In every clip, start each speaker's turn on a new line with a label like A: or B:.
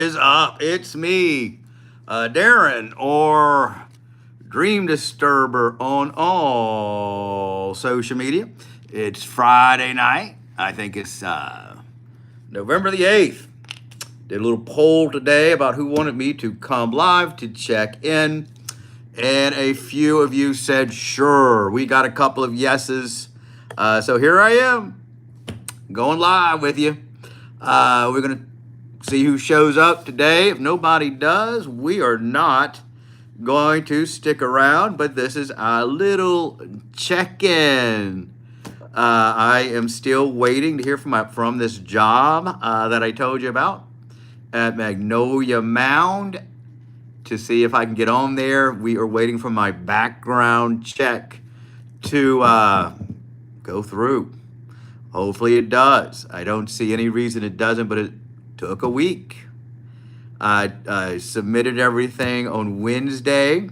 A: Is up? It's me, Darren, or Dream Disturber on all social media. It's Friday night. I think it's November the 8th. Did a little poll today about who wanted me to come live to check in. And a few of you said, sure. We got a couple of yeses. So here I am, going live with you. We're going to see who shows up today. If nobody does, we are not going to stick around, but this is a little check-in. I am still waiting to hear from this job that I told you about at Magnolia Mound to see if I can get on there. We are waiting for my background check to go through. Hopefully it does. I don't see any reason it doesn't, but it took a week. I submitted everything on Wednesday,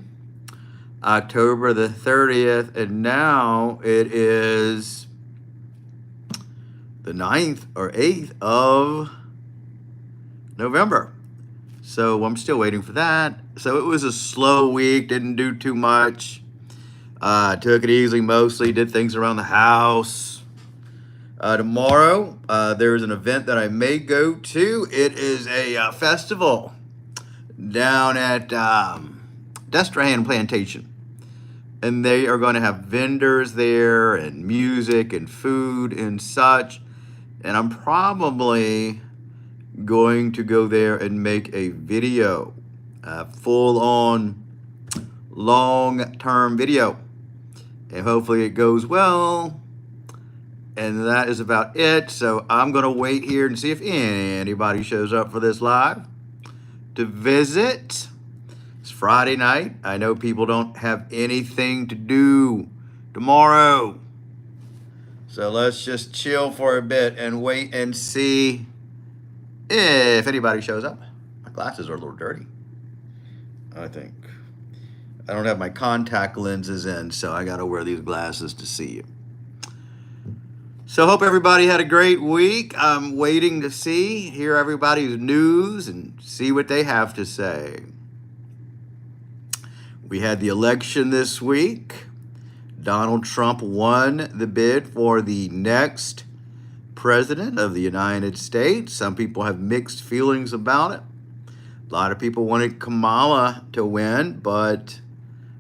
A: October the 30th, and now it is the 9th or 8th of November. So I'm still waiting for that. So it was a slow week, didn't do too much. Took it easy mostly, did things around the house. Tomorrow, there's an event that I may go to. It is a festival down at Destrehan Plantation. And they are going to have vendors there and music and food and such. And I'm probably going to go there and make a video, full-on, long-term video. And hopefully it goes well. And that is about it. So I'm going to wait here and see if anybody shows up for this live to visit. It's Friday night. I know people don't have anything to do tomorrow. So let's just chill for a bit and wait and see if anybody shows up. My glasses are a little dirty, I think. I don't have my contact lenses in, so I got to wear these glasses to see you. So hope everybody had a great week. I'm waiting to hear everybody's news and see what they have to say. We had the election this week. Donald Trump won the bid for the next president of the United States. Some people have mixed feelings about it. A lot of people wanted Kamala to win, but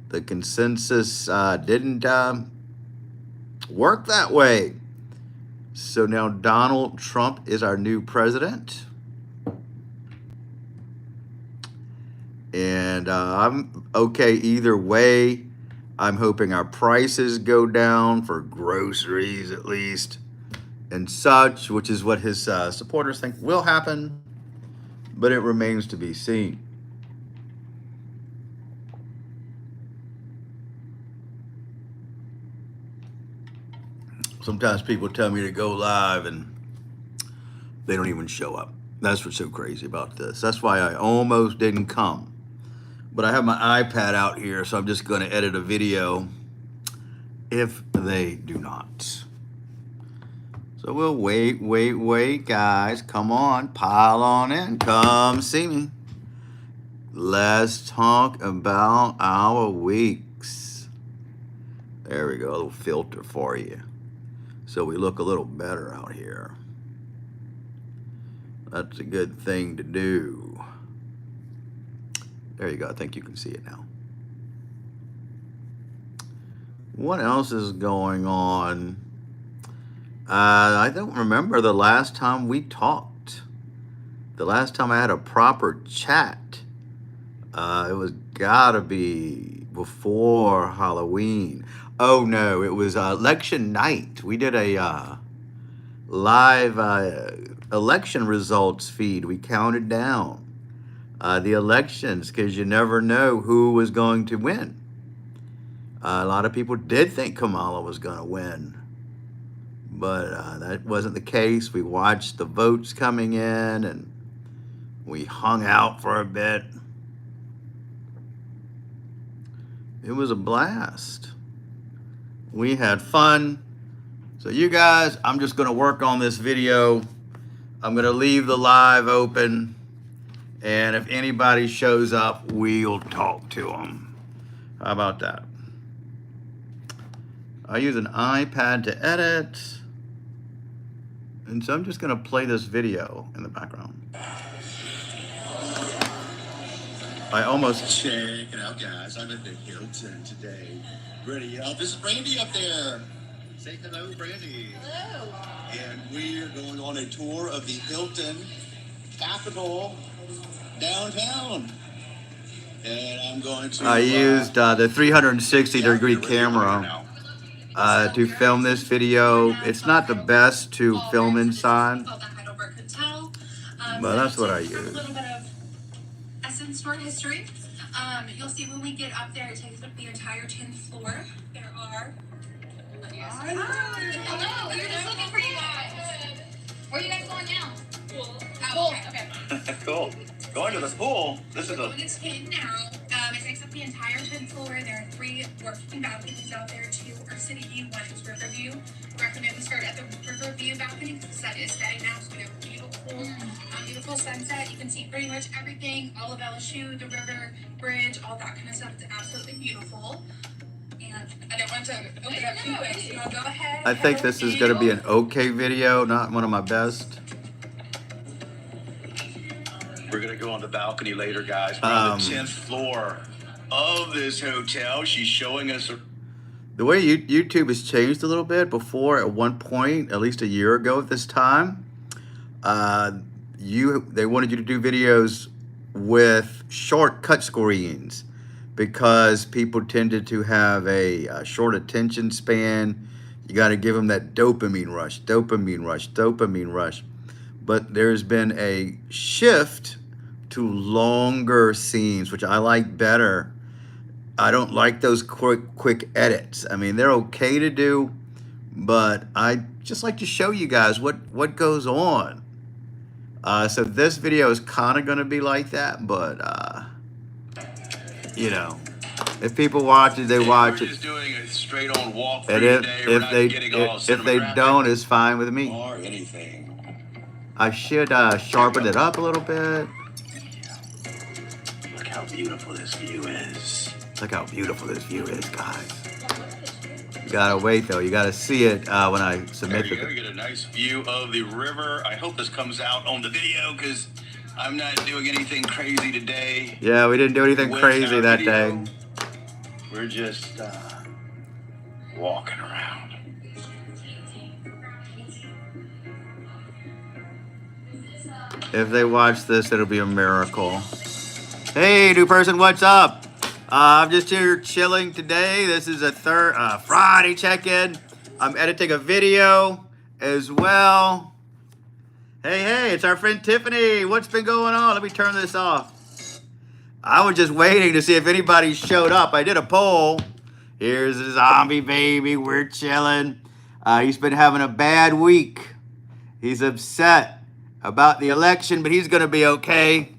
A: the consensus didn't work that way. So now Donald Trump is our new president. And I'm okay either way. I'm hoping our prices go down for groceries at least and such, which is what his supporters think will happen, but it remains to be seen. Sometimes people tell me to go live and they don't even show up. That's what's so crazy about this. That's why I almost didn't come. But I have my iPad out here, so I'm just going to edit a video if they do not. So we'll wait, guys. Come on, pile on in. Come see me. Let's talk about our weeks. There we go, a little filter for you. So we look a little better out here. That's a good thing to do. There you go. I think you can see it now. What else is going on? I don't remember the last time we talked. The last time I had a proper chat. It was gotta be before Halloween. Oh no, it was election night. We did a live election results feed. We counted down the elections because you never know who was going to win. A lot of people did think Kamala was going to win, but that wasn't the case. We watched the votes coming in and we hung out for a bit. It was a blast. We had fun. So you guys, I'm just going to work on this video. I'm going to leave the live open And if anybody shows up, we'll talk to them. How about that? I use an iPad to edit. And so I'm just going to play this video in the background. I almost...
B: Check it out, guys. I'm at the Hilton today. Ready up. This is Brandy up there. Say hello, Brandy.
C: Hello.
B: And we are going on a tour of the Hilton Capitol downtown. And I'm going to...
A: I used the 360-degree camera to film this video. It's not the best to film inside, but that's what I use.
C: A little bit of Essence Store history. You'll see when we get up there, it takes up the entire 10th floor. There are...
D: Hello, we were just looking for you guys. Where are you guys going now?
C: Pool.
D: Pool.
C: Okay.
B: Cool. Going to the pool. This is
C: We're
B: a...
C: going to 10 now. It takes up the entire 10th floor. There are 3 working balconies out there. 2 are city view, 1 is river view. I recommend we start at the river view balcony because the sun is setting now, so we have beautiful sunset. You can see pretty much everything, all of LSU, the river, bridge, all that kind of stuff. It's absolutely beautiful. And I don't want to open it up too quick, so I'll go ahead.
A: I think this is going to be an okay video, not one of my best.
B: We're going to go on the balcony later, guys. We're on the 10th floor of this hotel. She's showing us...
A: The way YouTube has changed a little bit. Before, at one point, at least a year ago at this time, they wanted you to do videos with short cut screens because people tended to have a short attention span. You got to give them that dopamine rush, dopamine rush, dopamine rush. But there's been a shift to longer scenes, which I like better. I don't like those quick edits. I mean, they're okay to do, but I just like to show you guys what goes on. So this video is kind of going to be like that, but you know, if people watch it, they watch
B: We're
A: it.
B: just doing a straight-on walk
A: And if they don't, it's fine with me.
B: or anything.
A: I should sharpen it up a little bit.
B: Look how beautiful this view is.
A: Look how beautiful this view is, guys. You gotta wait though. You gotta see it when I
B: There
A: submit
B: you go.
A: it.
B: Get a nice view of the river. I hope this comes out on the video because I'm not doing anything crazy today.
A: Yeah, we didn't do anything
B: with
A: crazy
B: our
A: that
B: video.
A: day.
B: We're just walking around.
A: If they watch this, it'll be a miracle. Hey, new person, what's up? I'm just here chilling today. This is a Friday check-in. I'm editing a video as well. Hey, it's our friend Tiffany. What's been going on? Let me turn this off. I was just waiting to see if anybody showed up. I did a poll. Here's a zombie baby. We're chilling. He's been having a bad week. He's upset about the election, but he's going to be okay.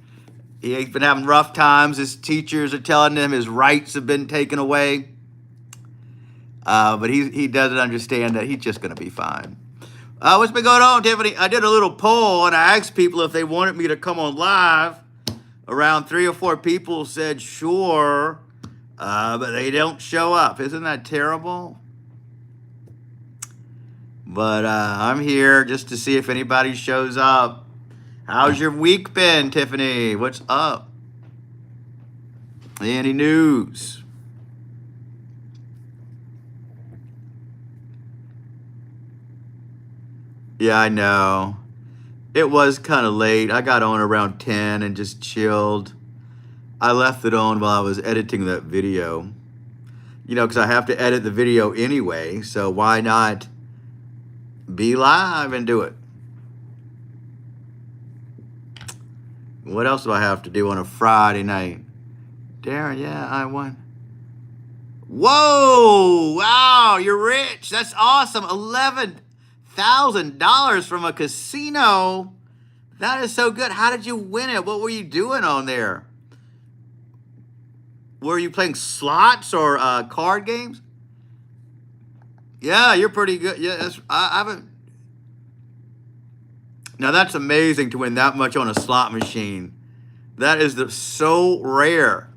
A: He's been having rough times. His teachers are telling him his rights have been taken away. But he doesn't understand that he's just going to be fine. What's been going on, Tiffany? I did a little poll, and I asked people if they wanted me to come on live. Around 3 or 4 people said sure, but they don't show up. Isn't that terrible? But I'm here just to see if anybody shows up. How's your week been, Tiffany? What's up? Any news? Yeah, I know. It was kind of late. I got on around 10 and just chilled. I left it on while I was editing that video. You know, because I have to edit the video anyway, so why not be live and do it? What else do I have to do on a Friday night? Darren, yeah, I won. Whoa! Wow, you're rich. That's awesome. $11,000 from a casino. That is so good. How did you win it? What were you doing on there? Were you playing slots or card games? Yeah, you're pretty good. Yeah, I haven't. Now that's amazing to win that much on a slot machine. That is so rare.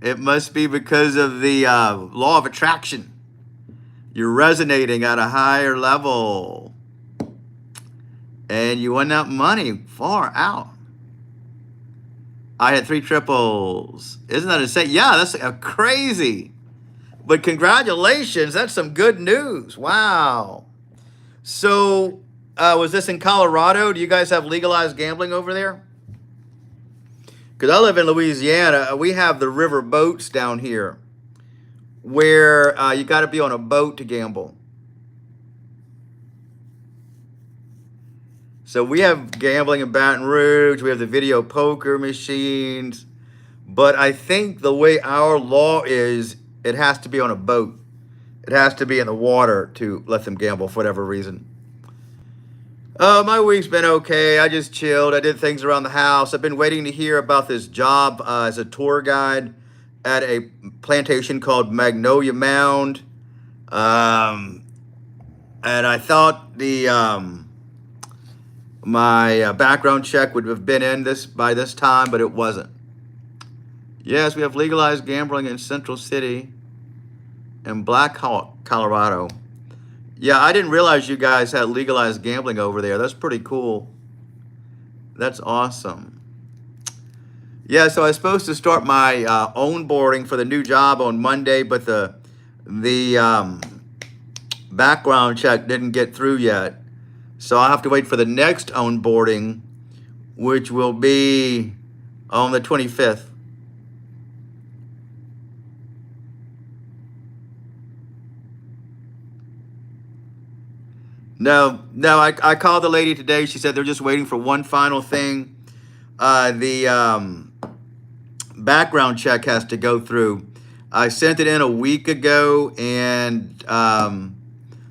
A: It must be because of the law of attraction. You're resonating at a higher level. And you won that money far out. I had 3 triples. Isn't that insane? Yeah, that's crazy. But congratulations. That's some good news. Wow. So, was this in Colorado? Do you guys have legalized gambling over there? Because I live in Louisiana. We have the river boats down here where you got to be on a boat to gamble. So we have gambling in Baton Rouge. We have the video poker machines. But I think the way our law is, it has to be on a boat. It has to be in the water to let them gamble for whatever reason. My week's been okay. I just chilled. I did things around the house. I've been waiting to hear about this job as a tour guide at a plantation called Magnolia Mound. And I thought my background check would have been in by this time, but it wasn't. Yes, we have legalized gambling in Central City and Black Hawk, Colorado. Yeah, I didn't realize you guys had legalized gambling over there. That's pretty cool. That's awesome. Yeah, so I was supposed to start my own boarding for the new job on Monday, but the background check didn't get through yet. So I'll have to wait for the next own boarding, which will be on the 25th. No, I called the lady today. She said they're just waiting for one final thing. The background check has to go through. I sent it in a week ago, and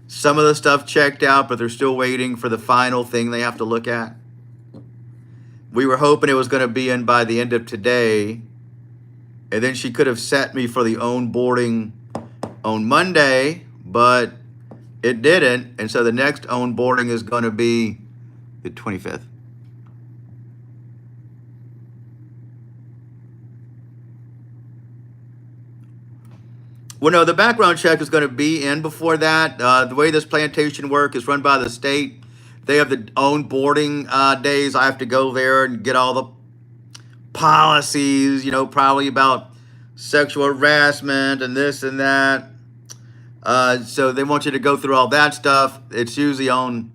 A: some of the stuff checked out, but they're still waiting for the final thing they have to look at. We were hoping it was going to be in by the end of today, and then she could have set me for the own boarding on Monday, but it didn't, and so the next own boarding is going to be the 25th. Well, no, the background check is going to be in before that. The way this plantation work is run by the state. They have their own boarding days. I have to go there and get all the policies, probably about sexual harassment and this and that. So they want you to go through all that stuff. It's usually on,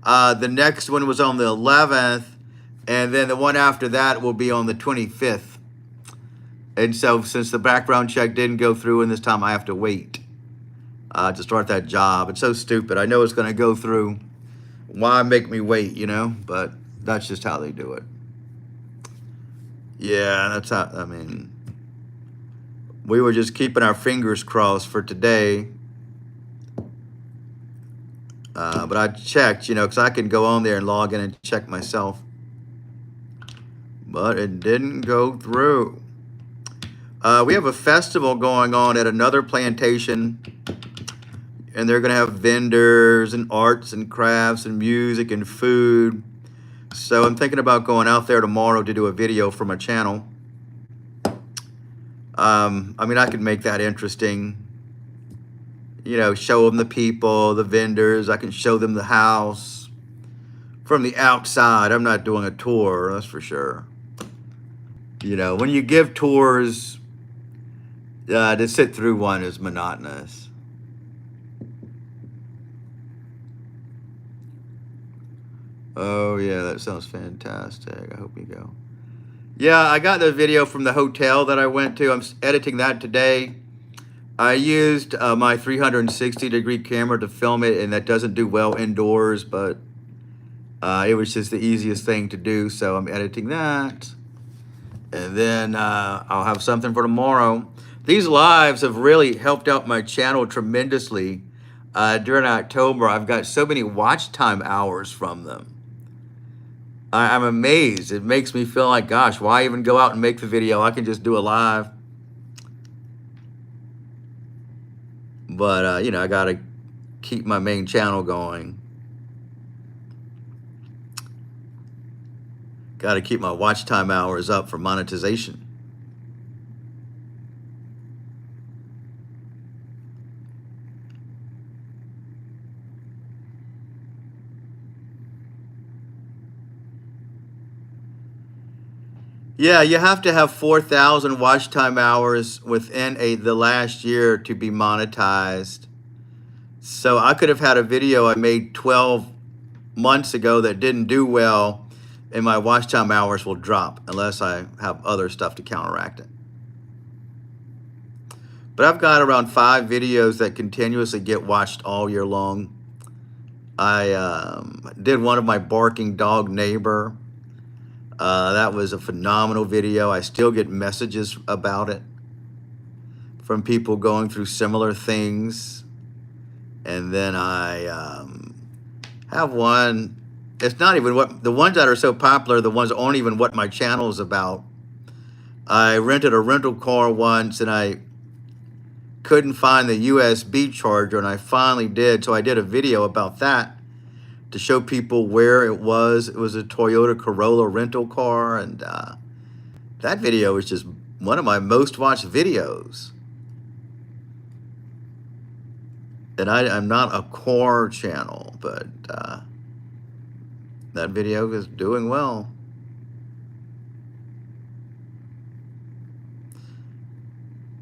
A: the next one was on the 11th, and then the one after that will be on the 25th. And so since the background check didn't go through, and this time I have to wait to start that job. It's so stupid. I know it's going to go through. Why make me wait, But that's just how they do it. Yeah, that's how, we were just keeping our fingers crossed for today. But I checked, because I can go on there and log in and check myself. But it didn't go through. We have a festival going on at another plantation, and they're going to have vendors and arts and crafts and music and food. So I'm thinking about going out there tomorrow to do a video for my channel. I could make that interesting. Show them the people, the vendors. I can show them the house from the outside. I'm not doing a tour, that's for sure. When you give tours, to sit through one is monotonous. Oh, yeah, that sounds fantastic. I hope you go. Yeah, I got the video from the hotel that I went to. I'm editing that today. I used my 360-degree camera to film it, and that doesn't do well indoors, but it was just the easiest thing to do, so I'm editing that. And then I'll have something for tomorrow. These lives have really helped out my channel tremendously. During October, I've got so many watch time hours from them. I'm amazed. It makes me feel like, gosh, why even go out and make the video? I can just do a live. But, I got to keep my main channel going. Got to keep my watch time hours up for monetization. Yeah, you have to have 4,000 watch time hours within the last year to be monetized. So I could have had a video I made 12 months ago that didn't do well, and my watch time hours will drop unless I have other stuff to counteract it. But I've got around 5 videos that continuously get watched all year long. I did one of my barking dog neighbor. That was a phenomenal video. I still get messages about it from people going through similar things. And then I have one. It's not even what the ones that are so popular, the ones that aren't even what my channel is about. I rented a rental car once and I couldn't find the USB charger, and I finally did. So I did a video about that to show people where it was. It was a Toyota Corolla rental car, and that video is just one of my most watched videos. And I'm not a car channel, but that video is doing well.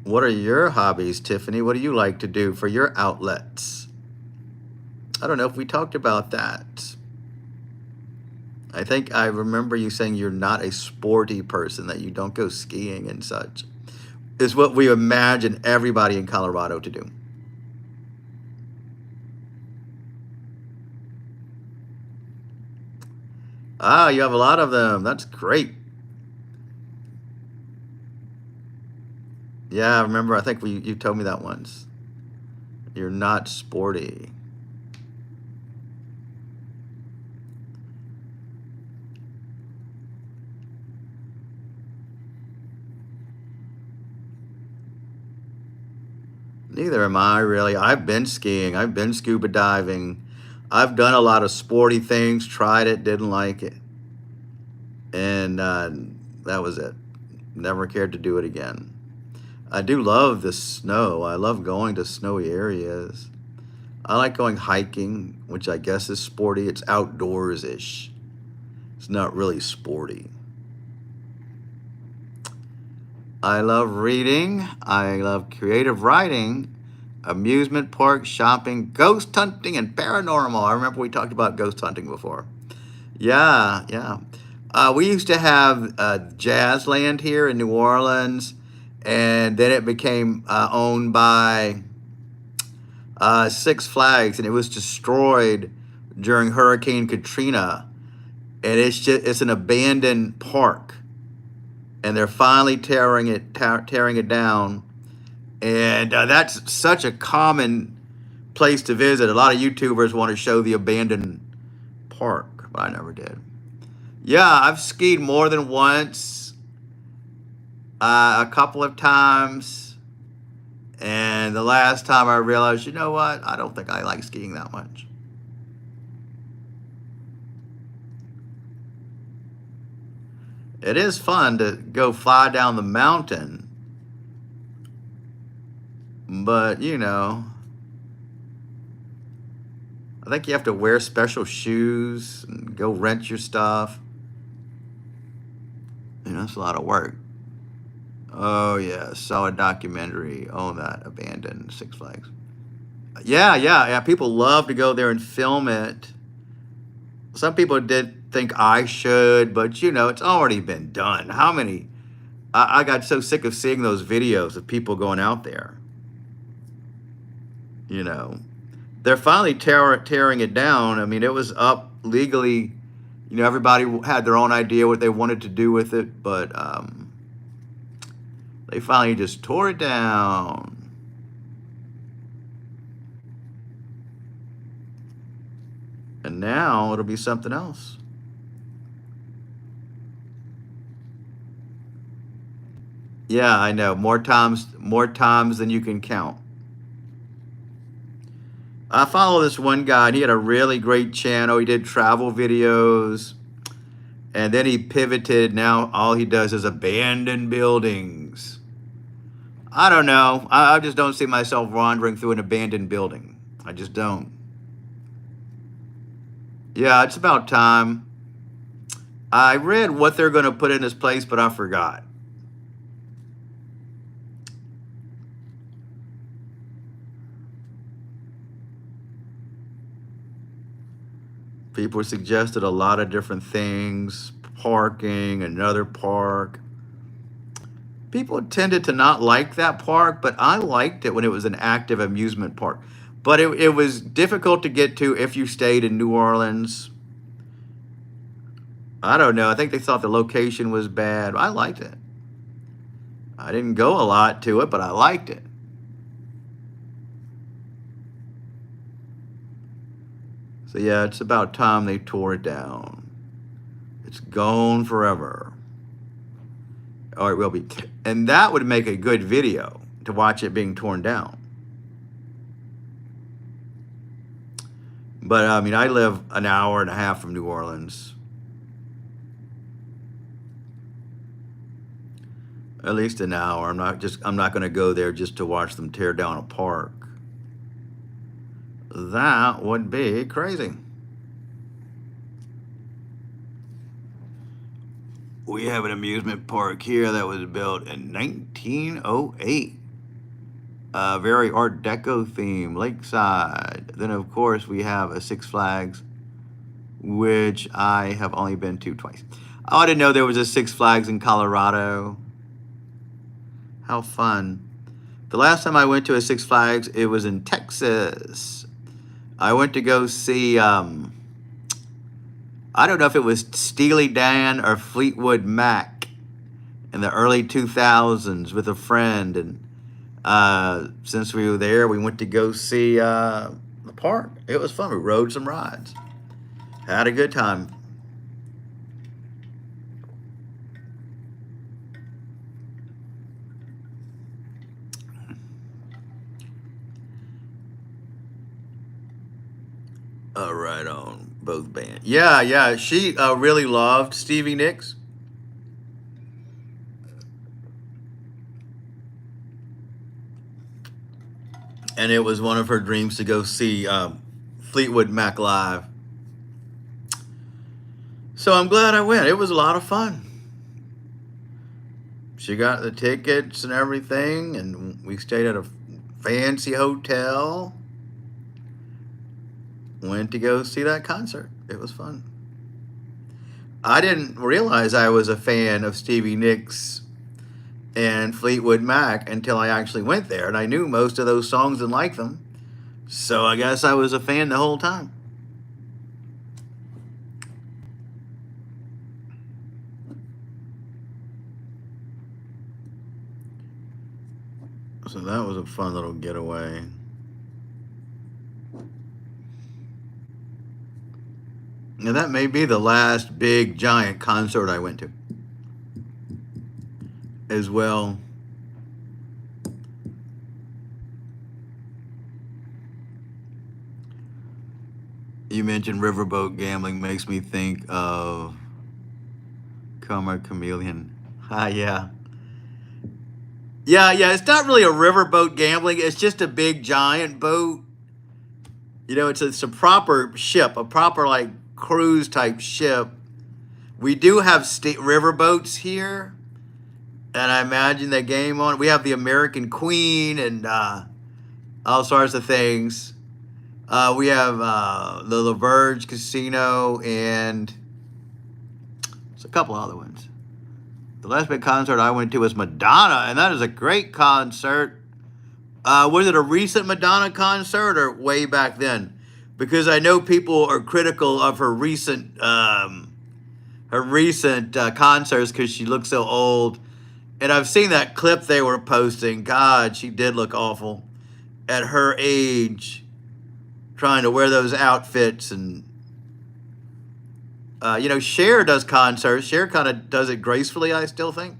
A: What are your hobbies, Tiffany? What do you like to do for your outlets? I don't know if we talked about that. I think I remember you saying you're not a sporty person, that you don't go skiing and such. Is what we imagine everybody in Colorado to do. Ah, you have a lot of them. That's great. Yeah, I remember. I think you told me that once. You're not sporty. Neither am I, really. I've been skiing. I've been scuba diving. I've done a lot of sporty things, tried it, didn't like it. And that was it. Never cared to do it again. I do love the snow. I love going to snowy areas. I like going hiking, which I guess is sporty. It's outdoors-ish. It's not really sporty. I love reading. I love creative writing, amusement park, shopping, ghost hunting, and paranormal. I remember we talked about ghost hunting before. Yeah. We used to have Jazzland here in New Orleans, and then it became owned by Six Flags, and it was destroyed during Hurricane Katrina. And it's an abandoned park, and they're finally tearing it down. And that's such a common place to visit. A lot of YouTubers want to show the abandoned park, but I never did. Yeah, I've skied more than once, a couple of times. And the last time I realized, you know what? I don't think I like skiing that much. It is fun to go fly down the mountain. But, you know, I think you have to wear special shoes and go rent your stuff. You know, it's a lot of work. Oh, yeah. Saw a documentary on that abandoned Six Flags. Yeah. People love to go there and film it. Some people did think I should, but, you know, it's already been done. How many? I got so sick of seeing those videos of people going out there. You know, they're finally tearing it down. I mean, it was up legally. You know, everybody had their own idea what they wanted to do with it, but they finally just tore it down. And now it'll be something else. Yeah, I know. More times than you can count. I follow this one guy, and he had a really great channel. He did travel videos, And then he pivoted. Now all he does is abandoned buildings. I don't know. I just don't see myself wandering through an abandoned building. I just don't. Yeah, it's about time. I read what they're going to put in this place, but I forgot. People suggested a lot of different things, parking, another park. People tended to not like that park, but I liked it when it was an active amusement park. But it was difficult to get to if you stayed in New Orleans. I don't know. I think they thought the location was bad. I liked it. I didn't go a lot to it, but I liked it. So yeah, it's about time they tore it down. It's gone forever. Or it will be. And that would make a good video to watch it being torn down. But I mean, I live an hour and a half from New Orleans. At least an hour. I'm not going to go there just to watch them tear down a park. That would be crazy. We have an amusement park here that was built in 1908. A very Art Deco theme, lakeside. Then, of course, we have a Six Flags, which I have only been to twice. Oh, I didn't know there was a Six Flags in Colorado. How fun. The last time I went to a Six Flags, it was in Texas. I went to go see, I don't know if it was Steely Dan or Fleetwood Mac in the early 2000s with a friend. And since we were there, we went to go see the park. It was fun. We rode some rides. Had a good time. Right on, both bands. Yeah, she really loved Stevie Nicks. And it was one of her dreams to go see Fleetwood Mac live. So I'm glad I went. It was a lot of fun. She got the tickets and everything, and we stayed at a fancy hotel. Went to go see that concert. It was fun. I didn't realize I was a fan of Stevie Nicks and Fleetwood Mac until I actually went there, and I knew most of those songs and liked them. So I guess I was a fan the whole time. So that was a fun little getaway. Now that may be the last big giant concert I went to as well. You mentioned riverboat gambling, makes me think of Karma Chameleon. Yeah. Yeah, it's not really a riverboat gambling. It's just a big giant boat. You know, it's a proper ship, a proper like cruise type ship. We do have riverboats here, and I imagine they game on. We have the American Queen and all sorts of things. We have the La Verge Casino, and there's a couple other ones. The last big concert I went to was Madonna, and that is a great concert. Was it a recent Madonna concert or way back then? Because I know people are critical of her recent concerts because she looks so old. And I've seen that clip they were posting. God, she did look awful at her age, trying to wear those outfits. And Cher does concerts. Cher kind of does it gracefully, I still think.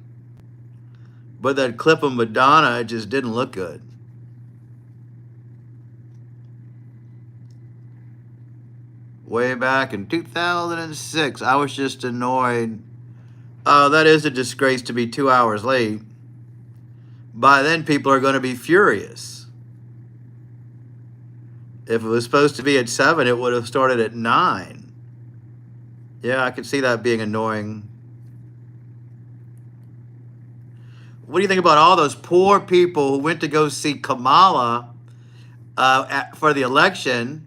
A: But that clip of Madonna, it just didn't look good. way back in 2006. I was just annoyed. Oh, that is a disgrace to be 2 hours late. By then, people are going to be furious. If it was supposed to be at 7, it would have started at 9. Yeah, I could see that being annoying. What do you think about all those poor people who went to go see Kamala for the election,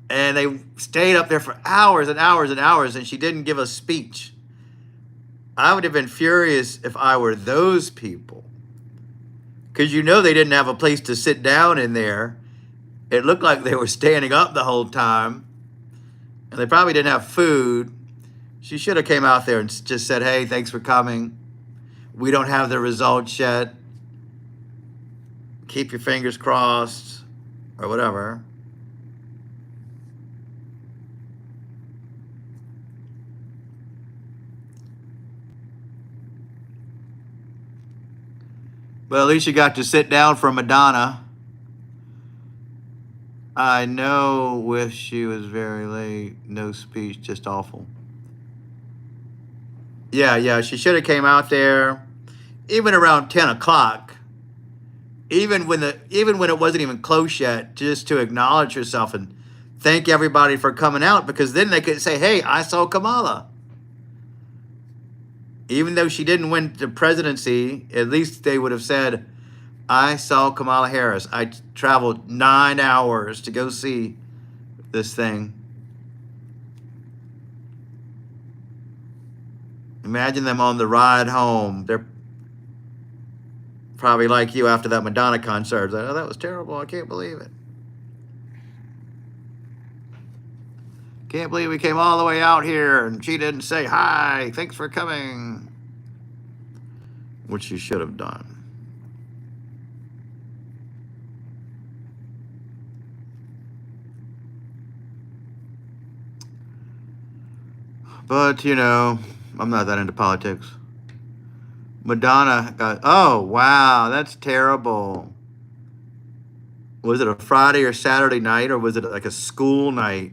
A: and they stayed up there for hours and hours and hours, and she didn't give a speech? I would have been furious if I were those people, because they didn't have a place to sit down in there. It looked like they were standing up the whole time, and they probably didn't have food. She should have came out there and just said, hey, thanks for coming. We don't have the results yet. Keep your fingers crossed, or whatever. But at least you got to sit down for Madonna. I know, wish she was very late. No speech, just awful. Yeah, she should have came out there even around 10 o'clock. Even when it wasn't even close yet, just to acknowledge herself and thank everybody for coming out, because then they could say, hey, I saw Kamala. Even though she didn't win the presidency, at least they would have said, I saw Kamala Harris. I traveled 9 hours to go see this thing. Imagine them on the ride home. They're probably like you after that Madonna concert. Oh, that was terrible. I can't believe it. Can't believe we came all the way out here and she didn't say hi. Thanks for coming. Which she should have done. But, I'm not that into politics. Madonna got, oh, wow, that's terrible. Was it a Friday or Saturday night, or was it like a school night?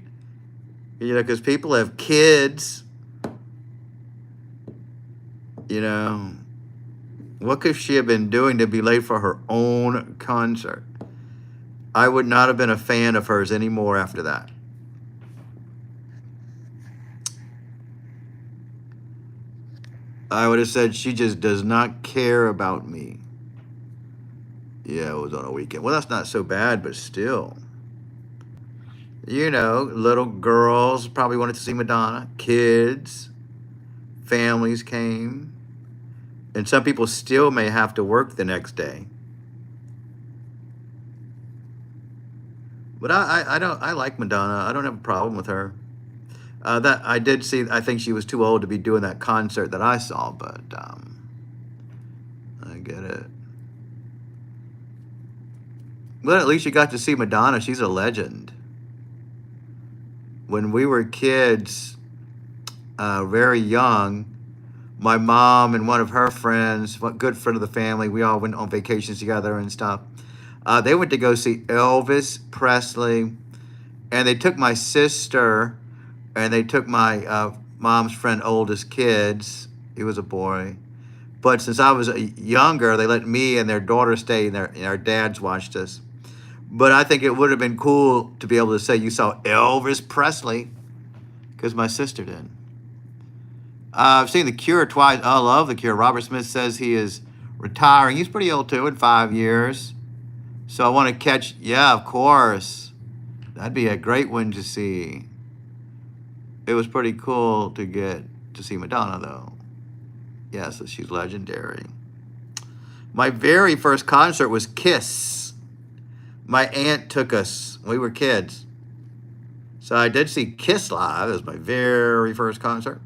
A: Because people have kids. What could she have been doing to be late for her own concert? I would not have been a fan of hers anymore after that. I would have said she just does not care about me. Yeah, it was on a weekend. Well, that's not so bad, but still. Little girls probably wanted to see Madonna. Kids, families came. And some people still may have to work the next day. But I like Madonna. I don't have a problem with her. That I did see. I think she was too old to be doing that concert that I saw, but I get it. But at least you got to see Madonna. She's a legend. When we were kids, very young, my mom and one of her friends, a good friend of the family, we all went on vacations together and stuff. They went to go see Elvis Presley, and they took my sister. And they took my mom's friend oldest kids. He was a boy. But since I was younger, they let me and their daughter stay, and our dads watched us. But I think it would have been cool to be able to say you saw Elvis Presley, because my sister did. I've seen The Cure twice. I love The Cure. Robert Smith says he is retiring. He's pretty old, too, in 5 years. So I want to catch, yeah, of course. That'd be a great one to see. It was pretty cool to get to see Madonna, though. Yes, she's legendary. My very first concert was Kiss. My aunt took us. We were kids. So I did see Kiss live. It was my very first concert.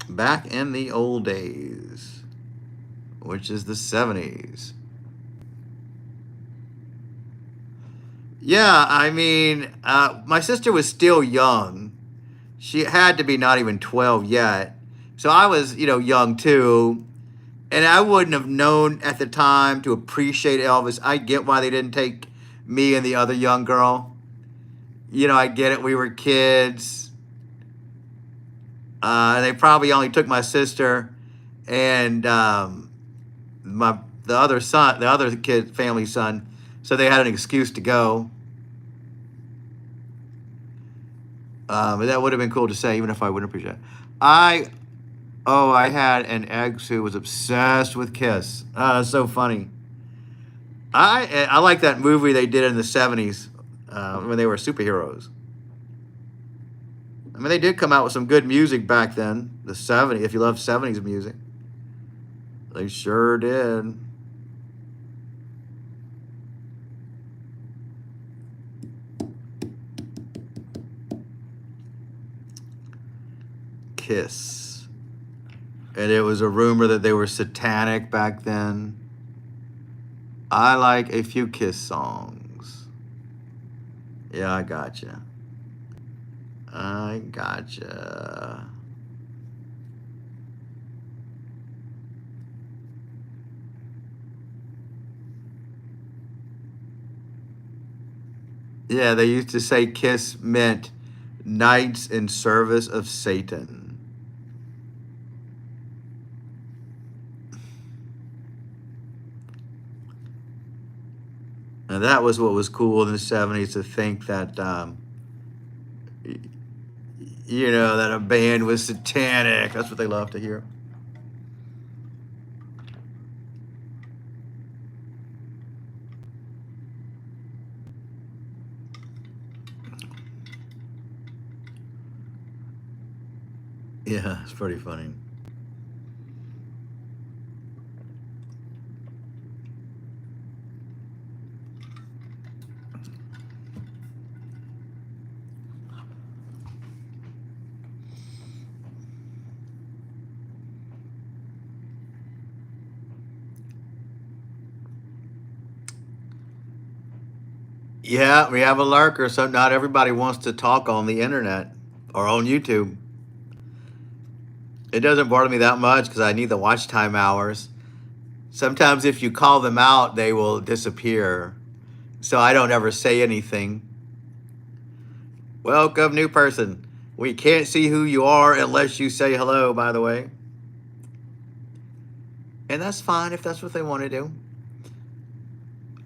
A: Back in the old days, which is the 70s. Yeah, I mean, my sister was still young. She had to be not even 12 yet. So I was, young too. And I wouldn't have known at the time to appreciate Elvis. I get why they didn't take me and the other young girl. You know, I get it. We were kids. They probably only took my sister and the other son, the other kid, family's son. So they had an excuse to go. But that would have been cool to say, even if I wouldn't appreciate it. I had an ex who was obsessed with Kiss. That's so funny. I like that movie they did in the 70s when they were superheroes. I mean, they did come out with some good music back then, the 70s, if you love 70s music. They sure did. Kiss. And it was a rumor that they were satanic back then. I like a few Kiss songs. Yeah, I gotcha. I gotcha. Yeah, they used to say Kiss meant knights in service of Satan. And that was what was cool in the 70s, to think that, you know, that a band was satanic. That's what they love to hear. Yeah, it's pretty funny. Yeah, we have a lurker, so not everybody wants to talk on the internet or on YouTube. It doesn't bother me that much because I need the watch time hours. Sometimes if you call them out, they will disappear. So I don't ever say anything. Welcome, new person. We can't see who you are unless you say hello, by the way. And that's fine if that's what they want to do.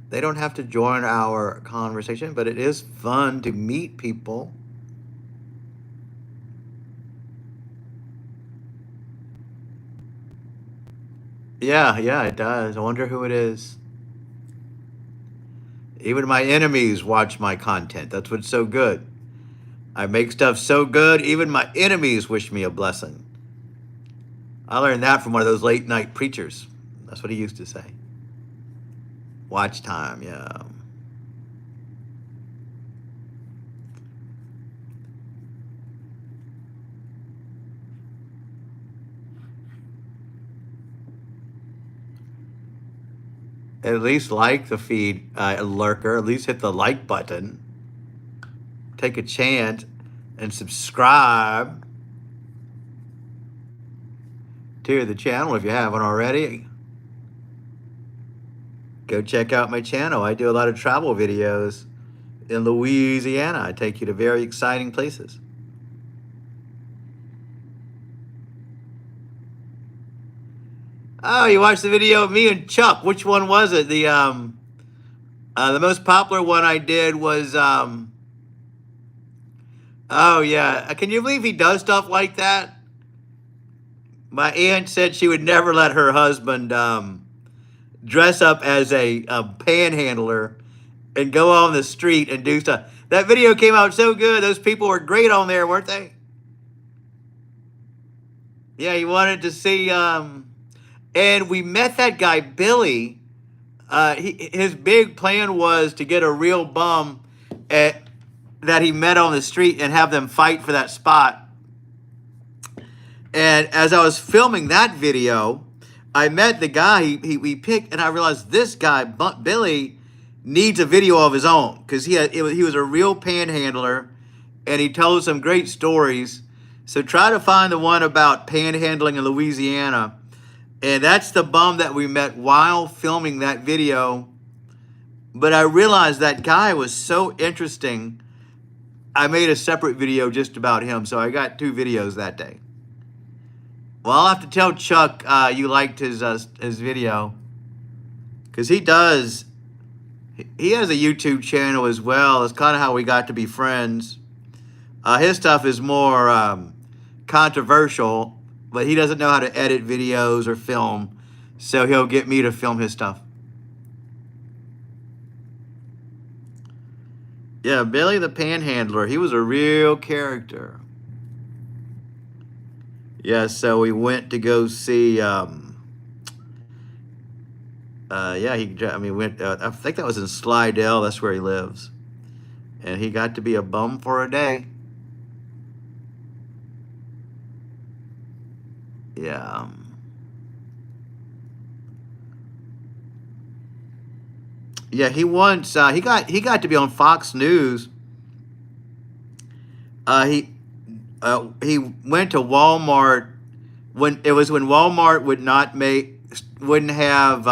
A: They don't have to join our conversation, but it is fun to meet people. Yeah, it does. I wonder who it is. Even my enemies watch my content. That's what's so good. I make stuff so good, even my enemies wish me a blessing. I learned that from one of those late night preachers. That's what he used to say. Watch time, yeah. At least like the feed, lurker. At least hit the like button. Take a chance and subscribe to the channel if you haven't already. Go check out my channel. I do a lot of travel videos in Louisiana. I take you to very exciting places. Oh, you watched the video of me and Chuck. Which one was it? The most popular one I did was, oh yeah. Can you believe he does stuff like that? My aunt said she would never let her husband dress up as a panhandler and go on the street and do stuff. That video came out so good. Those people were great on there, weren't they? Yeah, you wanted to see, and we met that guy, Billy. His big plan was to get a real bum that he met on the street and have them fight for that spot. And as I was filming that video, I met the guy we picked, and I realized this guy, Billy, needs a video of his own because he was a real panhandler, and he told some great stories. So try to find the one about panhandling in Louisiana. And that's the bum that we met while filming that video. But I realized that guy was so interesting I made a separate video just about him, so I got 2 videos that day. Well, I'll have to tell Chuck you liked his video, because he does. He has a YouTube channel as well. It's kind of how we got to be friends. His stuff is more controversial, but he doesn't know how to edit videos or film, so he'll get me to film his stuff. Yeah, Billy the Panhandler. He was a real character. Yeah, so we went to go see. Yeah, went. I think that was in Slidell. That's where he lives, and he got to be a bum for a day. Yeah. Yeah, he once he got to be on Fox News. He went to Walmart when Walmart wouldn't have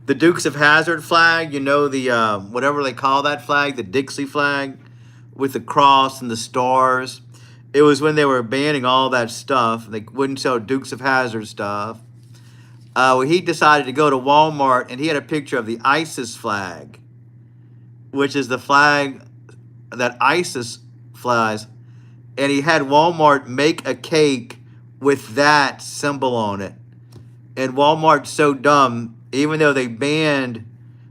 A: the Dukes of Hazzard flag. You know, the whatever they call that flag, the Dixie flag with the cross and the stars. It was when they were banning all that stuff. They wouldn't sell Dukes of Hazzard stuff. He decided to go to Walmart, and he had a picture of the ISIS flag, which is the flag that ISIS flies, and he had Walmart make a cake with that symbol on it. And Walmart's so dumb, even though they banned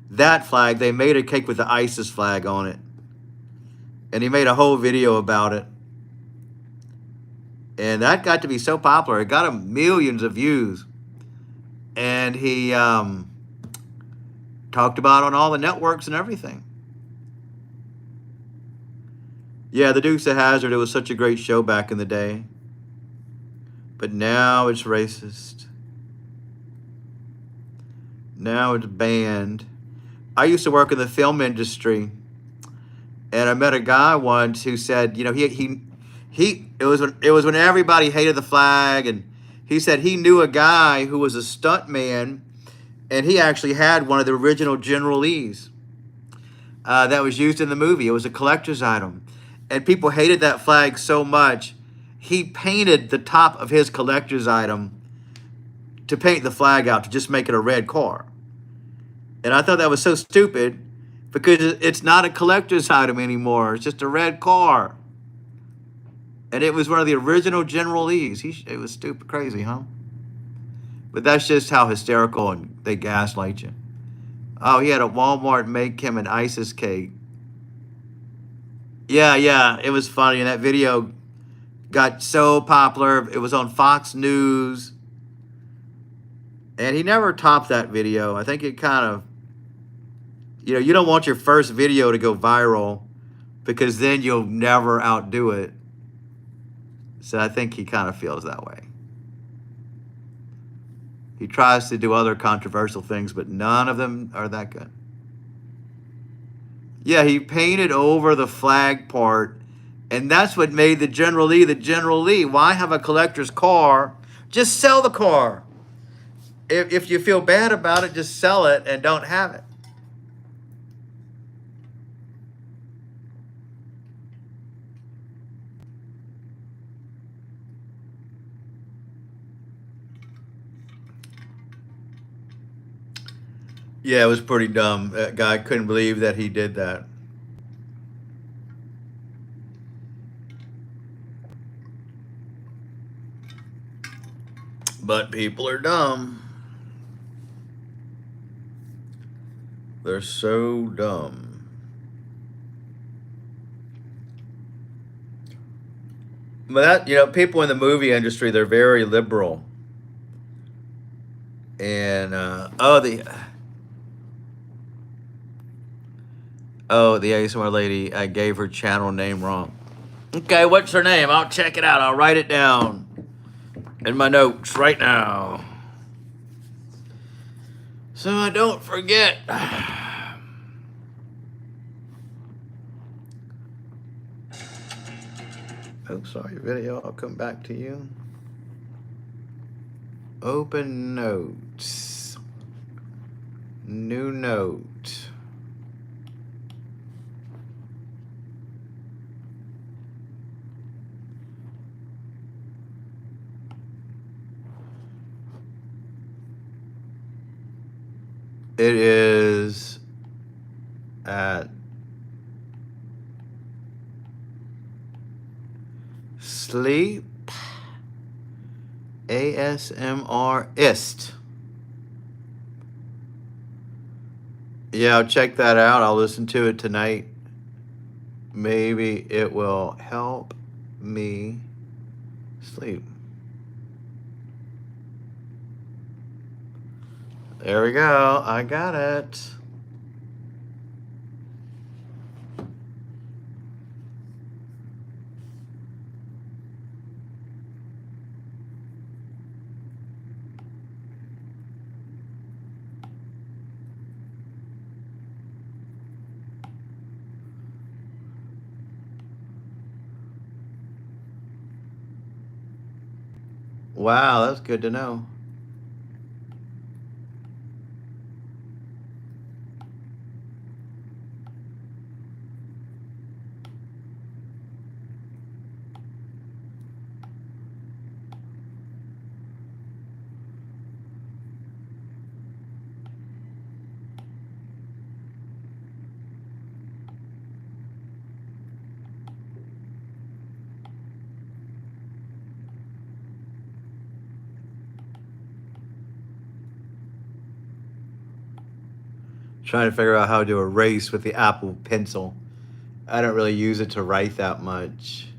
A: that flag, they made a cake with the ISIS flag on it. And he made a whole video about it. And that got to be so popular. It got him millions of views. And he talked about it on all the networks and everything. Yeah, the Dukes of Hazzard, it was such a great show back in the day. But now it's racist. Now it's banned. I used to work in the film industry, and I met a guy once who said, you know, it was when everybody hated the flag, and he said he knew a guy who was a stunt man, and he actually had one of the original General Lees that was used in the movie. It was a collector's item, and people hated that flag so much, he painted the top of his collector's item to paint the flag out, to just make it a red car. And I thought that was so stupid, because it's not a collector's item anymore. It's just a red car. And it was one of the original General Lees. It was stupid, crazy, huh? But that's just how hysterical and they gaslight you. Oh, he had a Walmart make him an ISIS cake. Yeah, it was funny. And that video got so popular. It was on Fox News. And he never topped that video. I think it kind of, you know, you don't want your first video to go viral, because then you'll never outdo it. So I think he kind of feels that way. He tries to do other controversial things, but none of them are that good. Yeah, he painted over the flag part, and that's what made the General Lee the General Lee. Why have a collector's car? Just sell the car. If you feel bad about it, just sell it and don't have it. Yeah, it was pretty dumb. That guy couldn't believe that he did that. But people are dumb. They're so dumb. But that, you know, people in the movie industry, they're very liberal. And the ASMR lady, I gave her channel name wrong. Okay, what's her name? I'll check it out. I'll write it down in my notes right now, so I don't forget. Oh, sorry, video. I'll come back to you. Open notes. New note. It is at Sleep ASMRist. Yeah, I'll check that out. I'll listen to it tonight. Maybe it will help me sleep. There we go. I got it. Wow, that's good to know. Trying to figure out how to erase with the Apple Pencil. I don't really use it to write that much,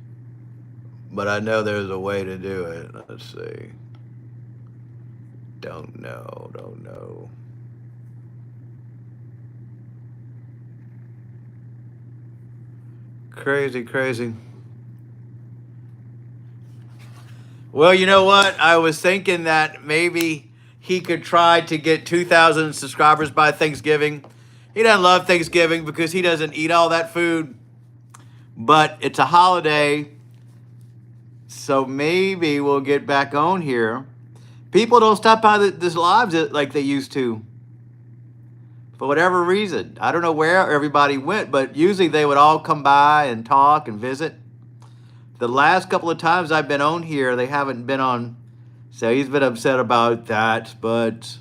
A: but I know there's a way to do it. Let's see. Don't know. Crazy. Well, you know what? I was thinking that maybe he could try to get 2,000 subscribers by Thanksgiving. He doesn't love Thanksgiving because he doesn't eat all that food, but it's a holiday, so maybe we'll get back on here. People don't stop by this lives like they used to for whatever reason. I don't know where everybody went, but usually they would all come by and talk and visit. The last couple of times I've been on here, they haven't been on. So he's been upset about that, but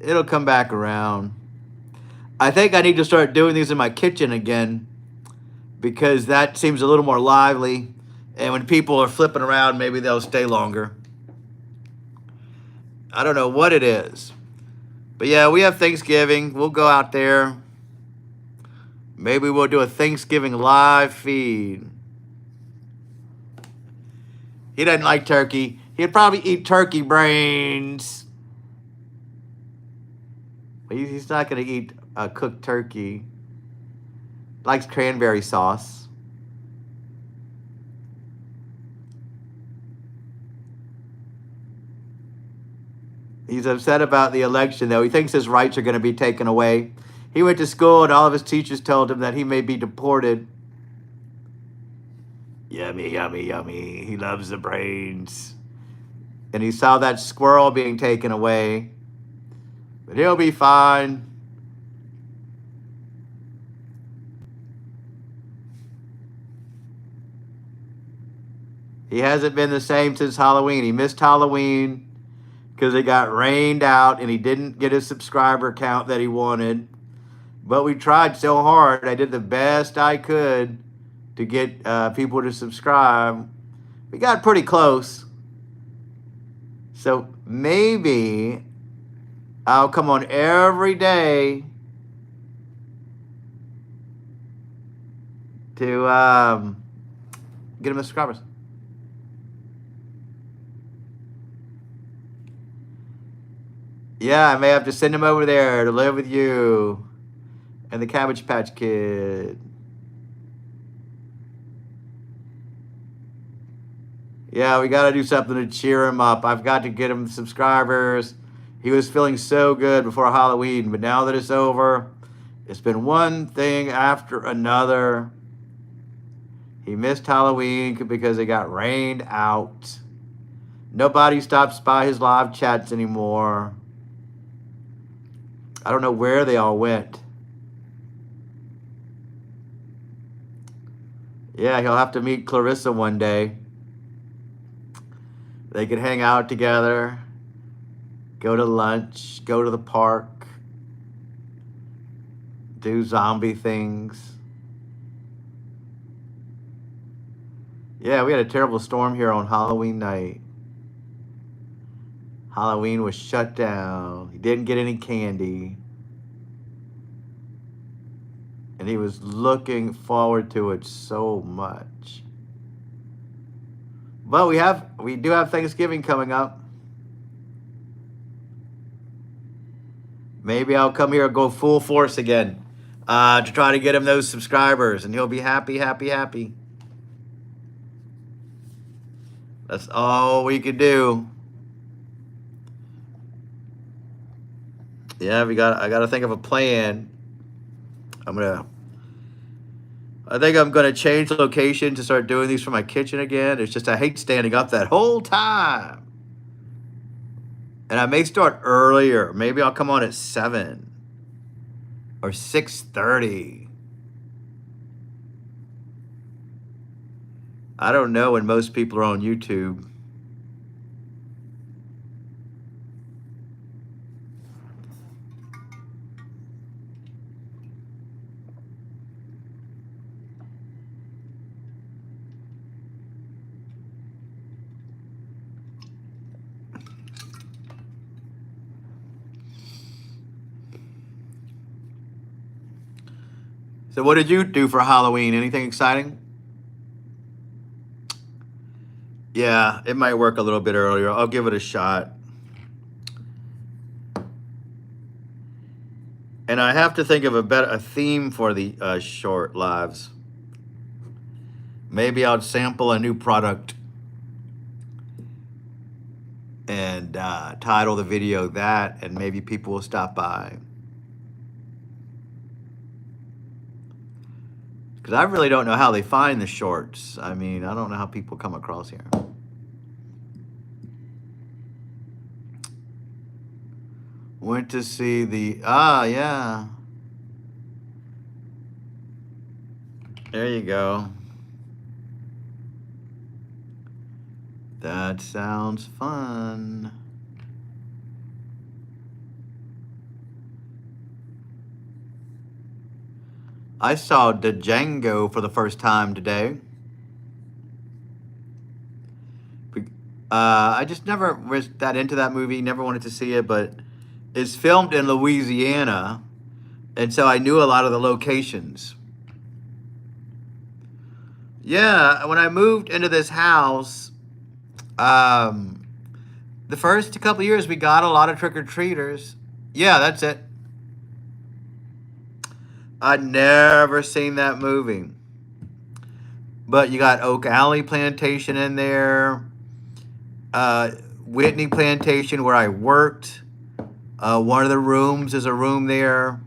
A: it'll come back around. I think I need to start doing these in my kitchen again because that seems a little more lively. And when people are flipping around, maybe they'll stay longer. I don't know what it is. But yeah, we have Thanksgiving. We'll go out there. Maybe we'll do a Thanksgiving live feed. He doesn't like turkey. He'd probably eat turkey brains. But he's not going to eat cooked turkey. Likes cranberry sauce. He's upset about the election, though. He thinks his rights are going to be taken away. He went to school, and all of his teachers told him that he may be deported. Yummy. He loves the brains. And he saw that squirrel being taken away. But he'll be fine. He hasn't been the same since Halloween. He missed Halloween because it got rained out and he didn't get his subscriber count that he wanted. But we tried so hard. I did the best I could to get people to subscribe. We got pretty close. So maybe I'll come on every day to get him subscribers. Yeah, I may have to send him over there to live with you and the Cabbage Patch Kid. Yeah, we got to do something to cheer him up. I've got to get him subscribers. He was feeling so good before Halloween, but now that it's over, it's been one thing after another. He missed Halloween because it got rained out. Nobody stops by his live chats anymore. I don't know where they all went. Yeah, he'll have to meet Clarissa one day. They could hang out together, go to lunch, go to the park. do zombie things. Yeah, we had a terrible storm here on Halloween night. Halloween was shut down. He didn't get any candy. And he was looking forward to it so much. But we do have Thanksgiving coming up. Maybe I'll come here and go full force again to try to get him those subscribers, and he'll be happy, happy, happy. That's all we could do. Yeah, I got to think of a plan. I think I'm gonna change location to start doing these from my kitchen again. It's just I hate standing up that whole time. And I may start earlier. Maybe I'll come on at 7 or 6:30. I don't know when most people are on YouTube. So what did you do for Halloween? Anything exciting? Yeah, it might work a little bit earlier. I'll give it a shot. And I have to think of a theme for the short lives. Maybe I'll sample a new product and title the video that, and maybe people will stop by. Because I really don't know how they find the shorts. I mean, I don't know how people come across here. Went to see yeah. There you go. That sounds fun. I saw the Django for the first time today. I just never was that into that movie, never wanted to see it, but it's filmed in Louisiana, and so I knew a lot of the locations. Yeah, when I moved into this house, the first couple of years we got a lot of trick-or-treaters. Yeah, that's it. I'd never seen that movie. But you got Oak Alley Plantation in there, Whitney Plantation where I worked. One of the rooms is a room there.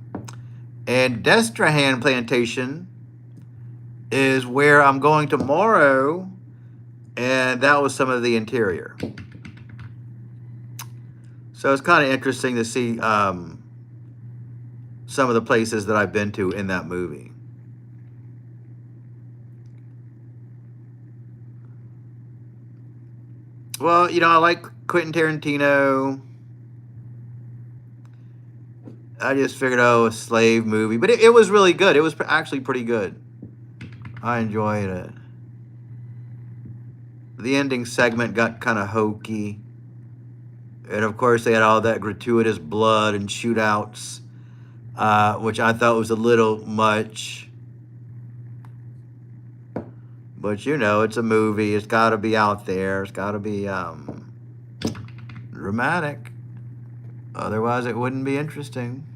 A: And Destrehan Plantation is where I'm going tomorrow. And that was some of the interior. So it's kind of interesting to see some of the places that I've been to in that movie. Well, you know, I like Quentin Tarantino. I just figured, a slave movie. But it was really good. It was actually pretty good. I enjoyed it. The ending segment got kind of hokey. And, of course, they had all that gratuitous blood and shootouts, which I thought was a little much. But, you know, it's a movie. It's got to be out there. It's got to be dramatic. Otherwise, it wouldn't be interesting.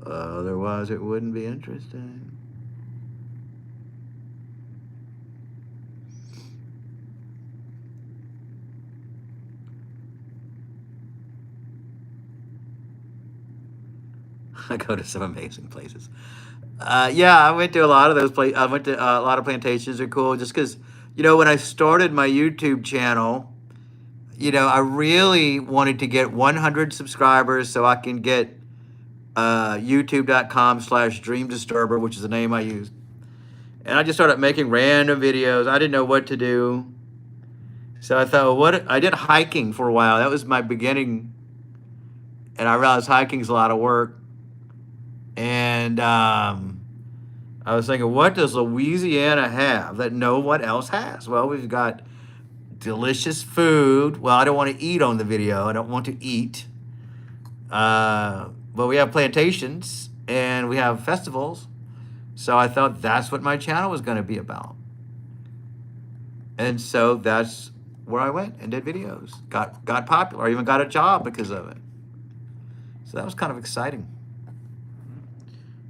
A: Otherwise, it wouldn't be interesting. I go to some amazing places. Yeah, I went to a lot of those places. I went to a lot of plantations. Are cool just because, you know, when I started my YouTube channel, you know, I really wanted to get 100 subscribers so I can get youtube.com/DreamDisturber, which is the name I used. And I just started making random videos. I didn't know what to do. So I thought, I did hiking for a while. That was my beginning and I realized hiking's a lot of work. And I was thinking, what does Louisiana have that no one else has? Well, we've got delicious food. Well, I don't want to eat on the video. I don't want to eat. But we have plantations and we have festivals. So I thought that's what my channel was going to be about. And so that's where I went and did videos. Got popular. I even got a job because of it. So that was kind of exciting.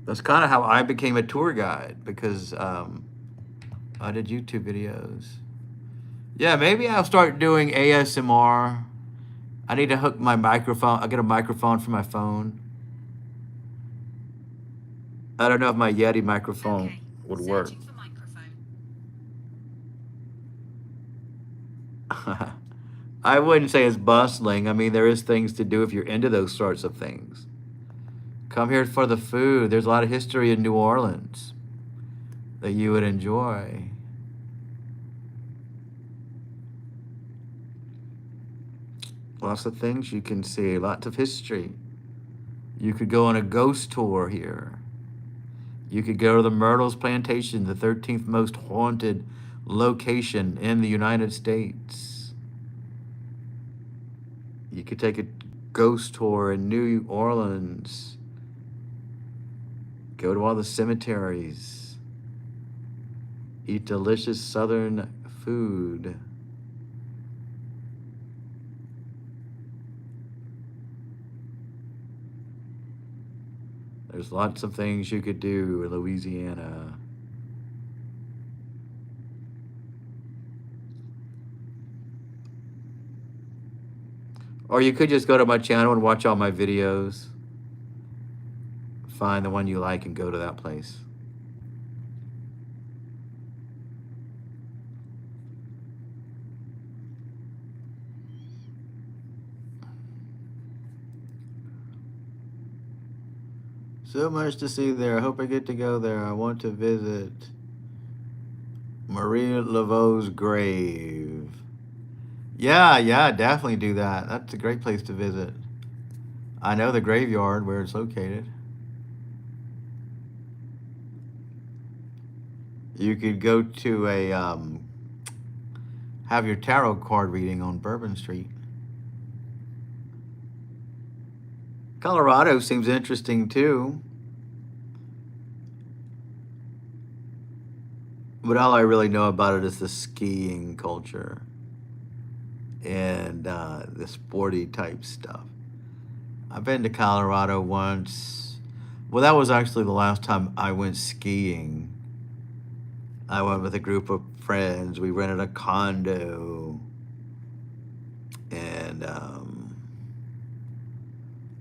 A: That's kind of how I became a tour guide, because I did YouTube videos. Yeah, maybe I'll start doing ASMR. I need to hook my microphone. I'll get a microphone for my phone. I don't know if my Yeti microphone would work.
E: Searching for microphone.
A: I wouldn't say it's bustling. I mean, there is things to do if you're into those sorts of things. Come here for the food. There's a lot of history in New Orleans that you would enjoy. Lots of things you can see, lots of history. You could go on a ghost tour here. You could go to the Myrtles Plantation, the 13th most haunted location in the United States. You could take a ghost tour in New Orleans. Go to all the cemeteries. Eat delicious Southern food. There's lots of things you could do in Louisiana. Or you could just go to my channel and watch all my videos. Find the one you like and go to that place. So much to see there. I hope I get to go there. I want to visit Marie Laveau's grave. Yeah, definitely do that. That's a great place to visit. I know the graveyard where it's located. You could go to a, have your tarot card reading on Bourbon Street. Colorado seems interesting too. But all I really know about it is the skiing culture and the sporty type stuff. I've been to Colorado once. Well, that was actually the last time I went skiing. I went with a group of friends. We rented a condo. And,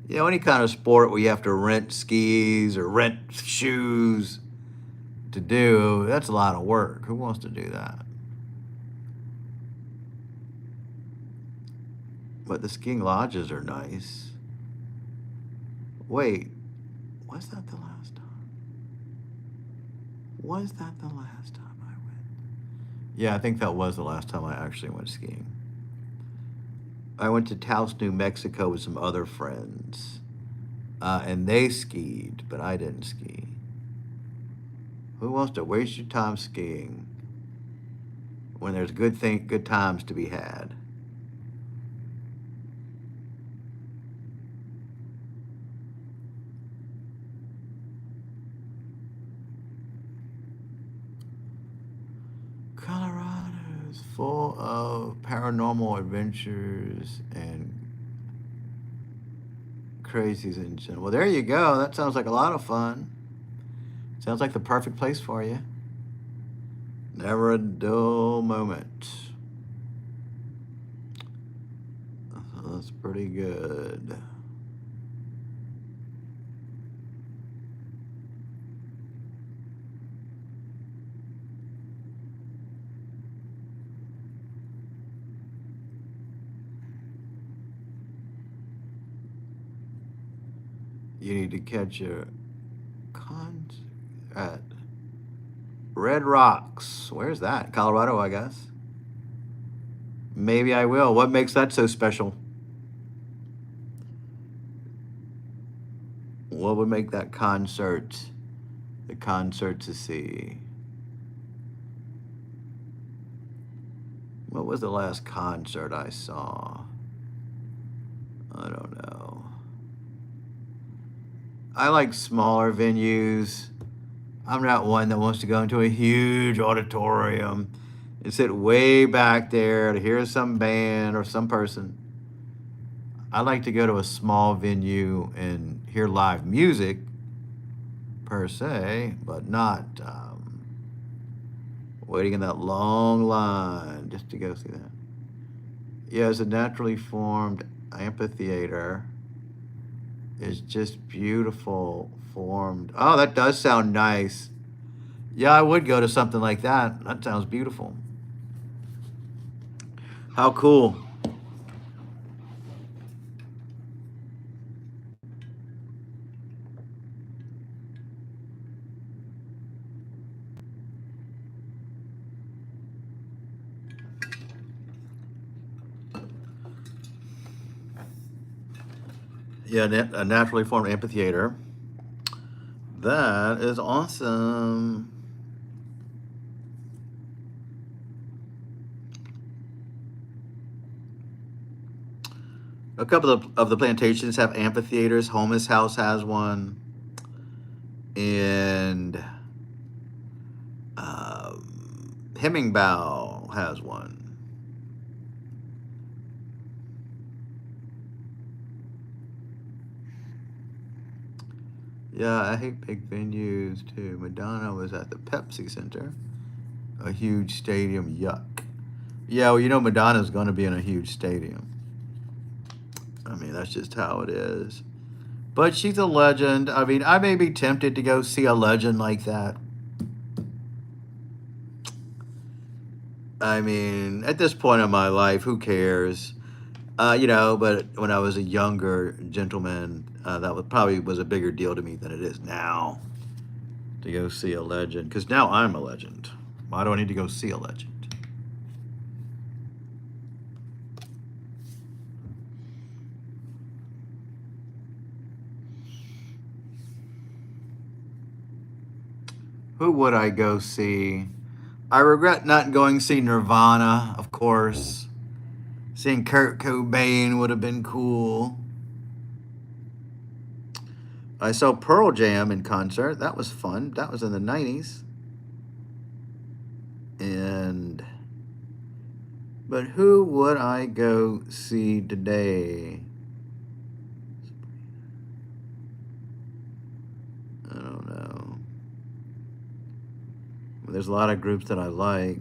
A: you know, any kind of sport where you have to rent skis or rent shoes to do, that's a lot of work. Who wants to do that? But the skiing lodges are nice. Wait, was that the last time? Was that the last time I went? Yeah, I think that was the last time I actually went skiing. I went to Taos, New Mexico with some other friends. And they skied, but I didn't ski. Who wants to waste your time skiing when there's good times to be had? Colorado is full of paranormal adventures and crazies in general. Well, there you go. That sounds like a lot of fun. Sounds like the perfect place for you. Never a dull moment. That's pretty good. You need to catch your concert at Red Rocks. Where's that? Colorado, I guess. Maybe I will. What makes that so special? what would make that the concert to see? What was the last concert I saw? I don't know. I like smaller venues. I'm not one that wants to go into a huge auditorium and sit way back there to hear some band or some person. I like to go to a small venue and hear live music per se, but not waiting in that long line just to go see that. Yeah, it's a naturally formed amphitheater. It's just beautiful formed. Oh, that does sound nice. Yeah, I would go to something like that. That sounds beautiful. How cool. Yeah, a naturally formed amphitheater. That is awesome. A couple of the plantations have amphitheaters. Holmes House has one. And Hemmingbow has one. Yeah, I hate big venues too. Madonna was at the Pepsi Center, a huge stadium. Yuck. Yeah, well, you know Madonna's going to be in a huge stadium. I mean, that's just how it is. But she's a legend. I mean, I may be tempted to go see a legend like that. I mean, at this point in my life, who cares? But when I was a younger gentleman, that probably was a bigger deal to me than it is now to go see a legend. Because now I'm a legend. Why do I need to go see a legend? Who would I go see? I regret not going to see Nirvana, of course. Seeing Kurt Cobain would have been cool. I saw Pearl Jam in concert. That was fun. That was in the 90s. But who would I go see today? I don't know. There's a lot of groups that I like.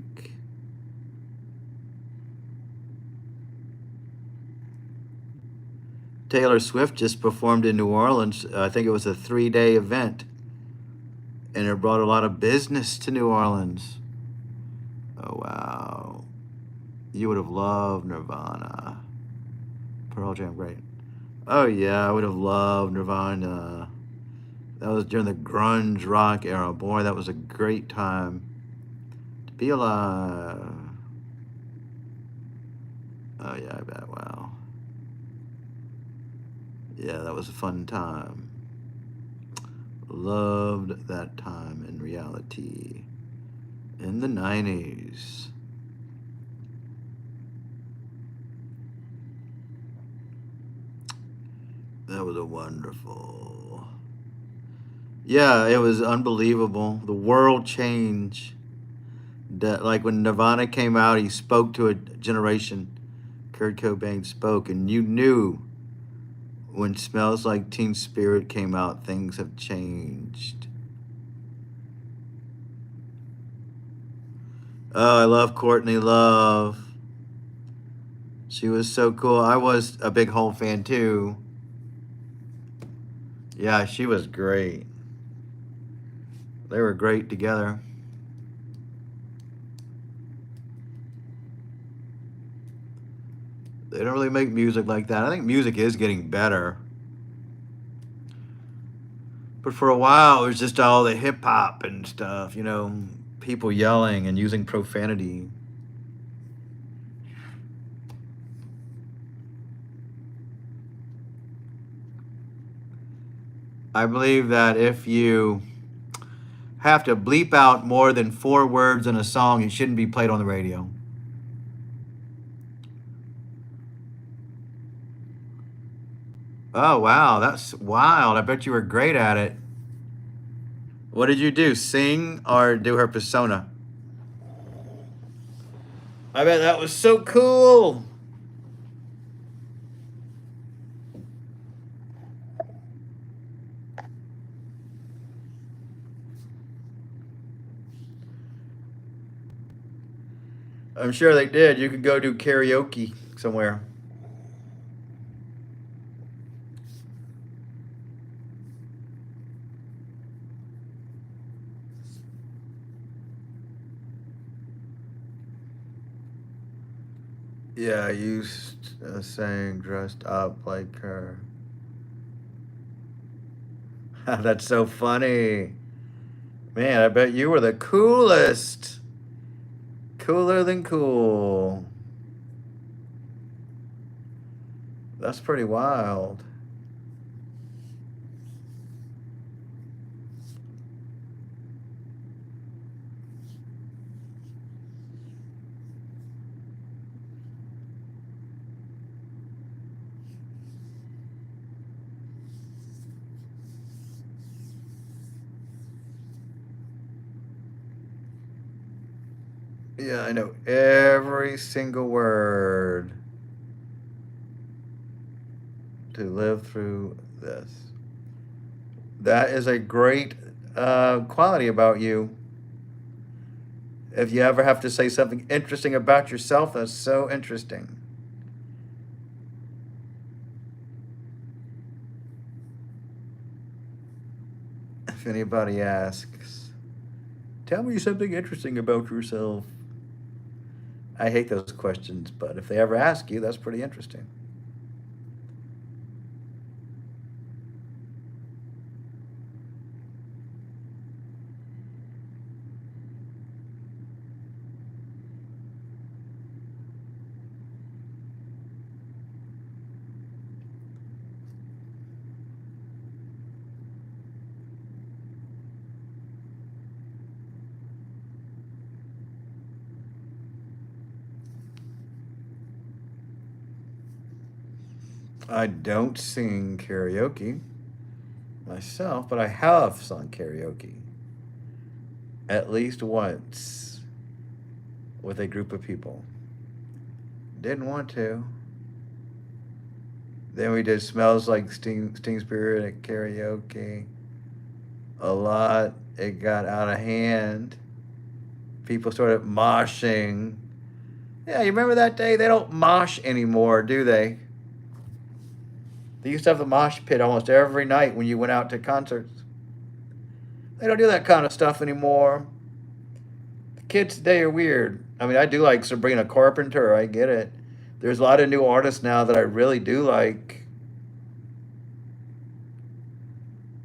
A: Taylor Swift just performed in New Orleans. I think it was a 3-day event. And it brought a lot of business to New Orleans. Oh, wow. You would have loved Nirvana. Pearl Jam, great. Oh, yeah, I would have loved Nirvana. That was during the grunge rock era. Boy, that was a great time to be alive. Oh, yeah, I bet. Wow. Yeah, that was a fun time. Loved that time in reality. In the 90s. That was a wonderful. Yeah, it was unbelievable. The world changed. Like when Nirvana came out, he spoke to a generation. Kurt Cobain spoke, and you knew when Smells Like Teen Spirit came out, things have changed. Oh, I love Courtney Love. She was so cool. I was a big Hole fan too. Yeah, she was great. They were great together. They don't really make music like that. I think music is getting better. But for a while, it was just all the hip hop and stuff, people yelling and using profanity. I believe that if you have to bleep out more than 4 words in a song, it shouldn't be played on the radio. Oh, wow, that's wild. I bet you were great at it. What did you do? Sing or do her persona? I bet that was so cool. I'm sure they did. You could go do karaoke somewhere. Yeah, you sang dressed up like her. That's so funny. Man, I bet you were the coolest. Cooler than cool. That's pretty wild. Yeah, I know every single word to live through this. That is a great quality about you. If you ever have to say something interesting about yourself, that's so interesting. If anybody asks, tell me something interesting about yourself. I hate those questions, but if they ever ask you, that's pretty interesting. I don't sing karaoke myself, but I have sung karaoke at least once with a group of people. Didn't want to. Then we did Smells Like Teen Spirit at karaoke. A lot. It got out of hand. People started moshing. Yeah, you remember that day? They don't mosh anymore, do they? They used to have the mosh pit almost every night when you went out to concerts. They don't do that kind of stuff anymore. The kids today are weird. I mean, I do like Sabrina Carpenter. I get it. There's a lot of new artists now that I really do like.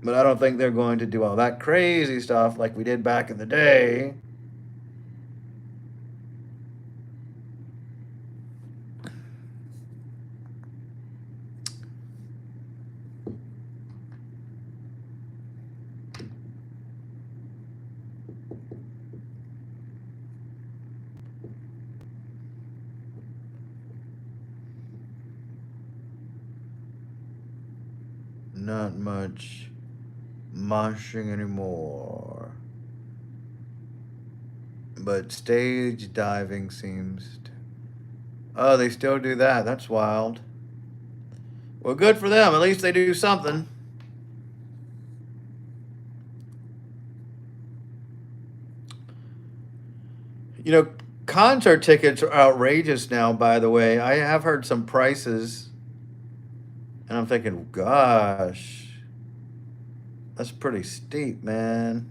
A: But I don't think they're going to do all that crazy stuff like we did back in the day. Not much moshing anymore. But stage diving seems to... Oh, they still do that. That's wild. Well, good for them. At least they do something. You know, concert tickets are outrageous now, by the way. I have heard some prices, and I'm thinking, gosh, that's pretty steep, man.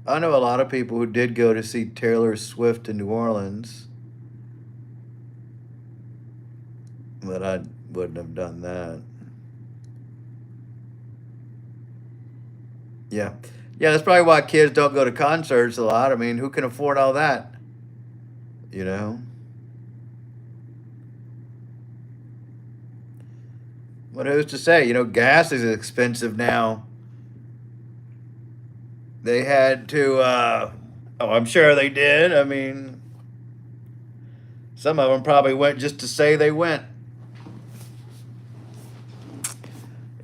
A: I know a lot of people who did go to see Taylor Swift in New Orleans, but I wouldn't have done that. Yeah. Yeah, that's probably why kids don't go to concerts a lot. I mean, who can afford all that? You know? But who's to say? You know, gas is expensive now. They had to. Oh, I'm sure they did. I mean, some of them probably went just to say they went.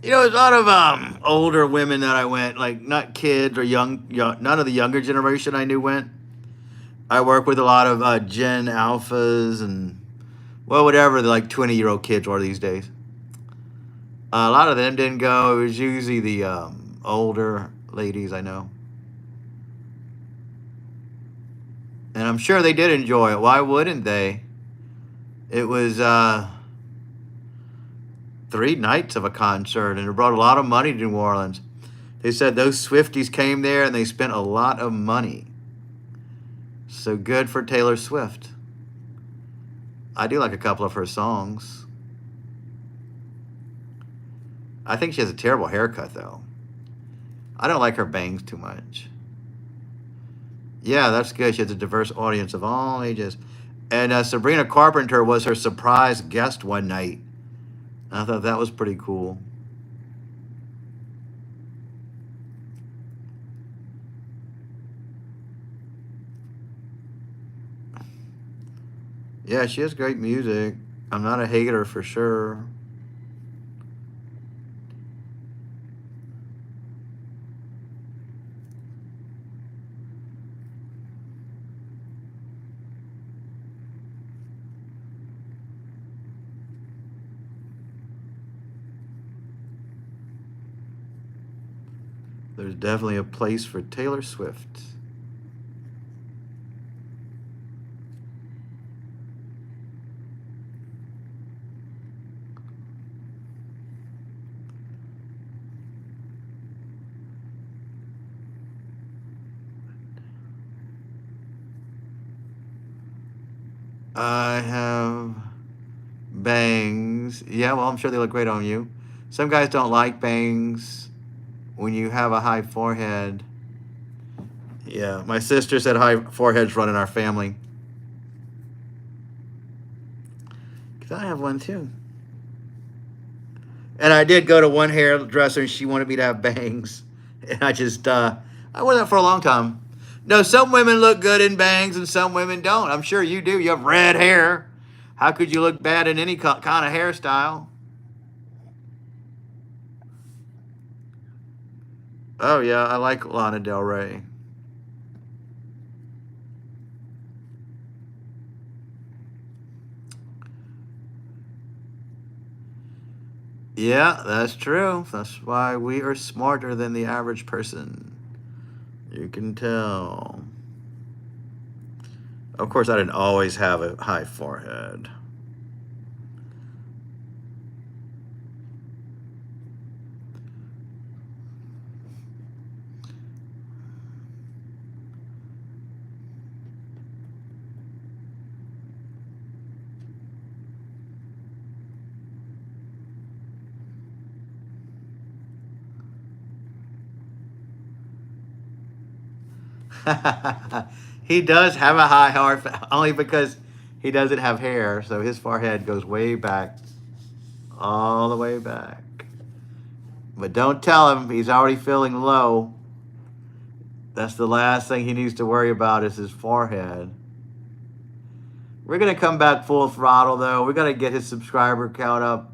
A: You know, there's a lot of older women that I went, like not kids or young. None of the younger generation I knew went. I work with a lot of Gen Alphas and well, whatever the like 20-year-old kids are these days. A lot of them didn't go. It was usually the older ladies I know, and I'm sure they did enjoy it. Why wouldn't they? It was 3 nights of a concert, and it brought a lot of money to New Orleans. They said those Swifties came there and they spent a lot of money. So good for Taylor Swift. I do like a couple of her songs. I think she has a terrible haircut, though. I don't like her bangs too much. Yeah, that's good. She has a diverse audience of all ages. And Sabrina Carpenter was her surprise guest one night. I thought that was pretty cool. Yeah, she has great music. I'm not a hater for sure. There's definitely a place for Taylor Swift. I have bangs. Yeah, well, I'm sure they look great on you. Some guys don't like bangs when you have a high forehead. Yeah, my sister said high foreheads run in our family. Because I have one too. And I did go to one hairdresser and she wanted me to have bangs. And I wore that for a long time. No, some women look good in bangs and some women don't. I'm sure you do. You have red hair. How could you look bad in any kind of hairstyle? Oh, yeah, I like Lana Del Rey. Yeah, that's true. That's why we are smarter than the average person. You can tell. Of course, I didn't always have a high forehead. He does have a high heart, only because he doesn't have hair, so his forehead goes way back, all the way back. But don't tell him he's already feeling low. That's the last thing he needs to worry about is his forehead. We're gonna come back full throttle though. We're gonna get his subscriber count up.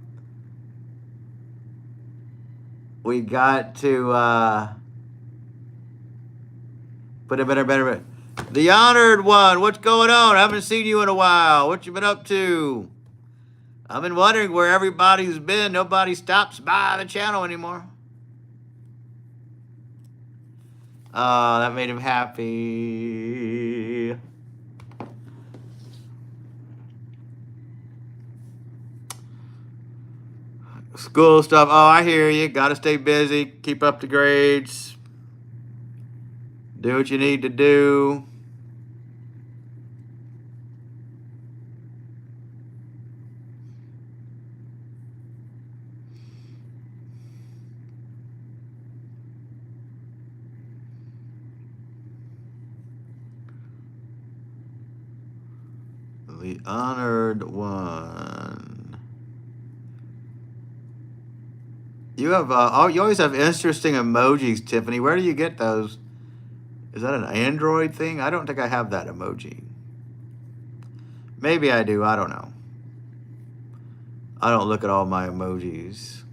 A: We got to put him in a better. The Honored One, what's going on? I haven't seen you in a while. What you been up to? I've been wondering where everybody's been. Nobody stops by the channel anymore. Oh, that made him happy. School stuff. Oh, I hear you. Got to stay busy. Keep up the grades. Do what you need to do. The Honored One. You have you always have interesting emojis, Tiffany. Where do you get those? Is that an Android thing? I don't think I have that emoji. Maybe I do. I don't know. I don't look at all my emojis.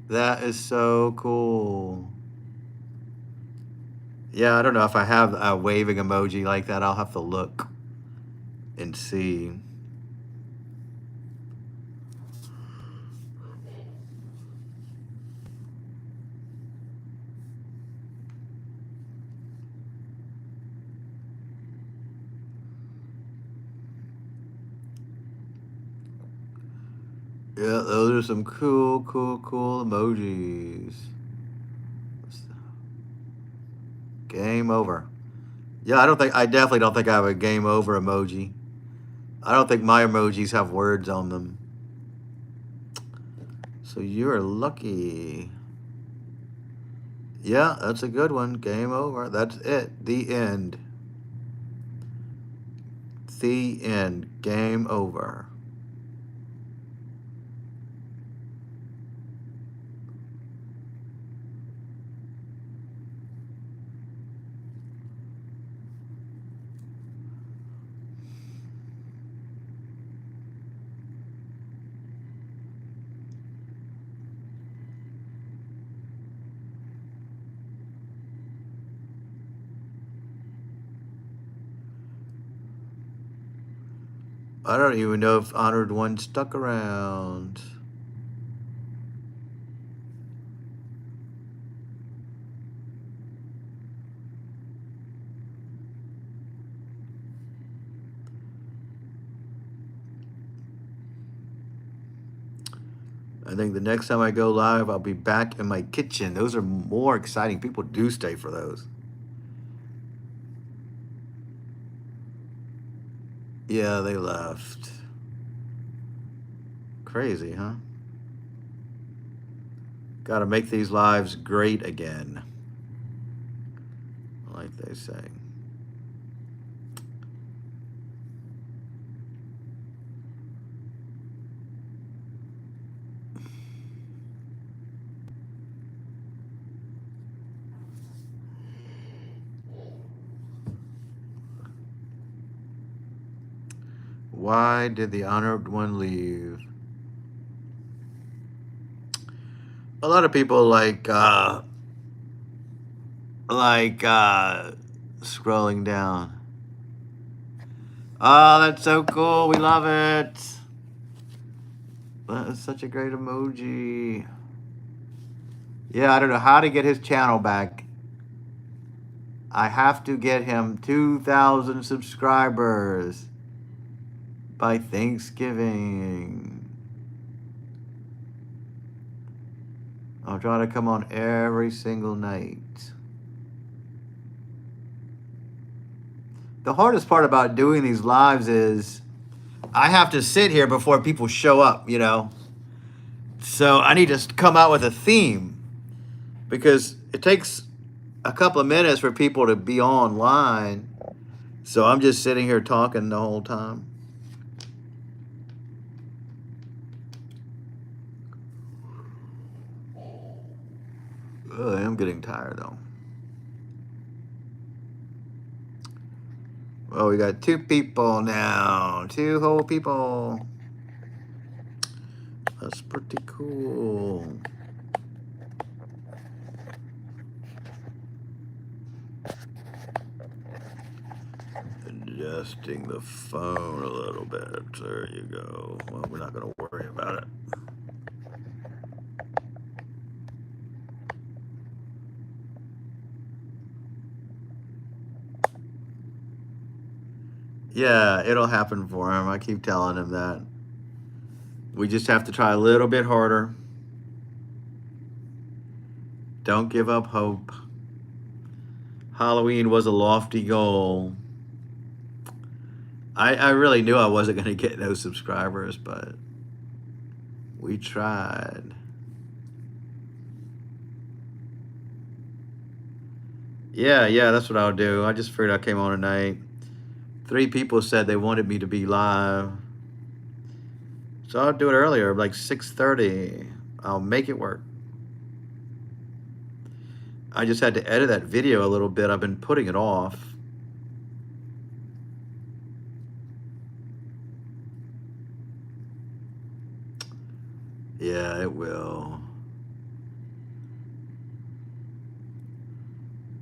A: That is so cool. Yeah, I don't know if I have a waving emoji like that. I'll have to look and see. Yeah, those are some cool emojis. Game over. Yeah, I definitely don't think I have a game over emoji. I don't think my emojis have words on them. So you're lucky. Yeah, that's a good one. Game over. That's it. The end. The end. Game over. I don't even know if Honored One stuck around. I think the next time I go live, I'll be back in my kitchen. Those are more exciting. People do stay for those. Yeah, they left. Crazy, huh? Got to make these lives great again, like they say. Why did the Honored One leave? A lot of people like scrolling down. Oh, that's so cool. We love it. That is such a great emoji. Yeah, I don't know how to get his channel back. I have to get him 2,000 subscribers by Thanksgiving. I'll try to come on every single night. The hardest part about doing these lives is I have to sit here before people show up, you know? So I need to come out with a theme because it takes a couple of minutes for people to be online. So I'm just sitting here talking the whole time. I am getting tired though. Well, we got 2 people now. 2 whole people. That's pretty cool. Adjusting the phone a little bit. There you go. Well, we're not going to worry about it. Yeah, it'll happen for him. I keep telling him that. We just have to try a little bit harder. Don't give up hope. Halloween was a lofty goal. I really knew I wasn't going to get no subscribers, but we tried. Yeah, that's what I'll do. I just figured I came on tonight. 3 people said they wanted me to be live. So I'll do it earlier, like 6:30. I'll make it work. I just had to edit that video a little bit. I've been putting it off. Yeah, it will.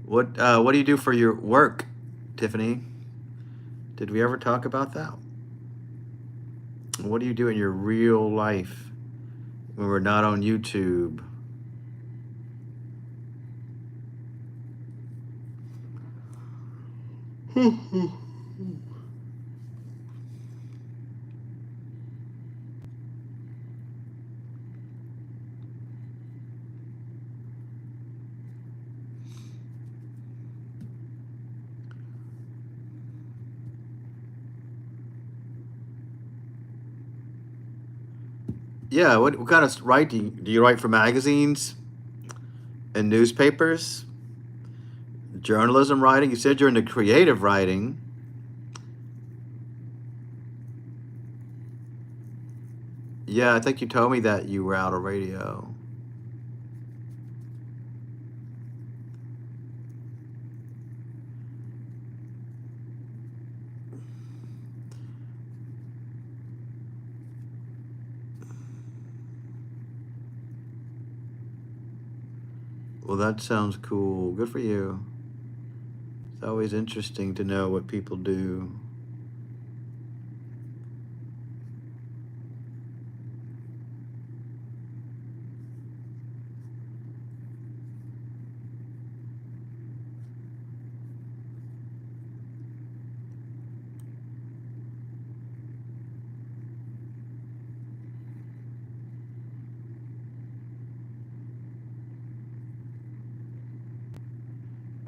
A: What do you do for your work, Tiffany? Did we ever talk about that? What do you do in your real life when we're not on YouTube? Yeah, what kind of writing do you write for magazines and newspapers? Journalism writing? You said you're into creative writing. Yeah, I think you told me that you were out of radio. Well, that sounds cool. Good for you. It's always interesting to know what people do.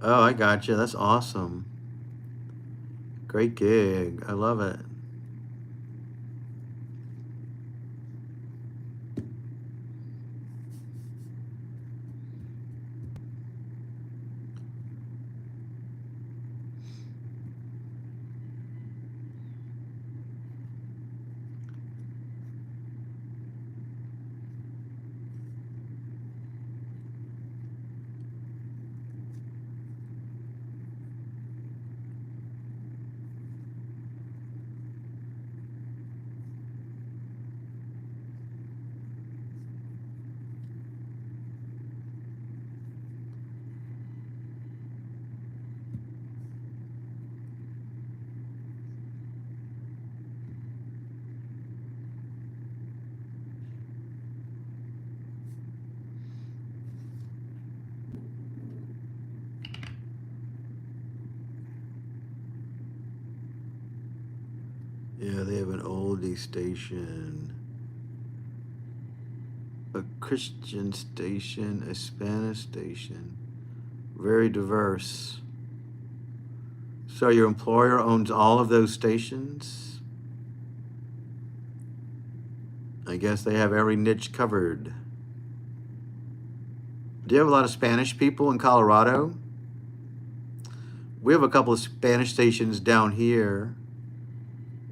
A: Oh, I got you. That's awesome. Great gig. I love it. Yeah, they have an oldie station, a Christian station, a Spanish station. Very diverse. So your employer owns all of those stations? I guess they have every niche covered. Do you have a lot of Spanish people in Colorado? We have a couple of Spanish stations down here.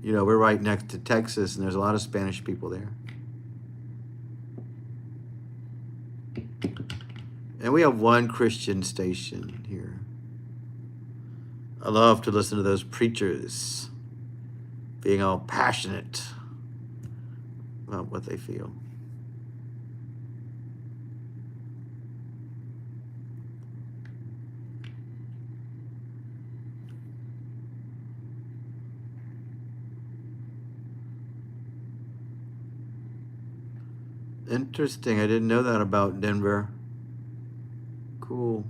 A: You know, we're right next to Texas, and there's a lot of Spanish people there. And we have one Christian station here. I love to listen to those preachers being all passionate about what they feel. Interesting. I didn't know that about Denver. Cool.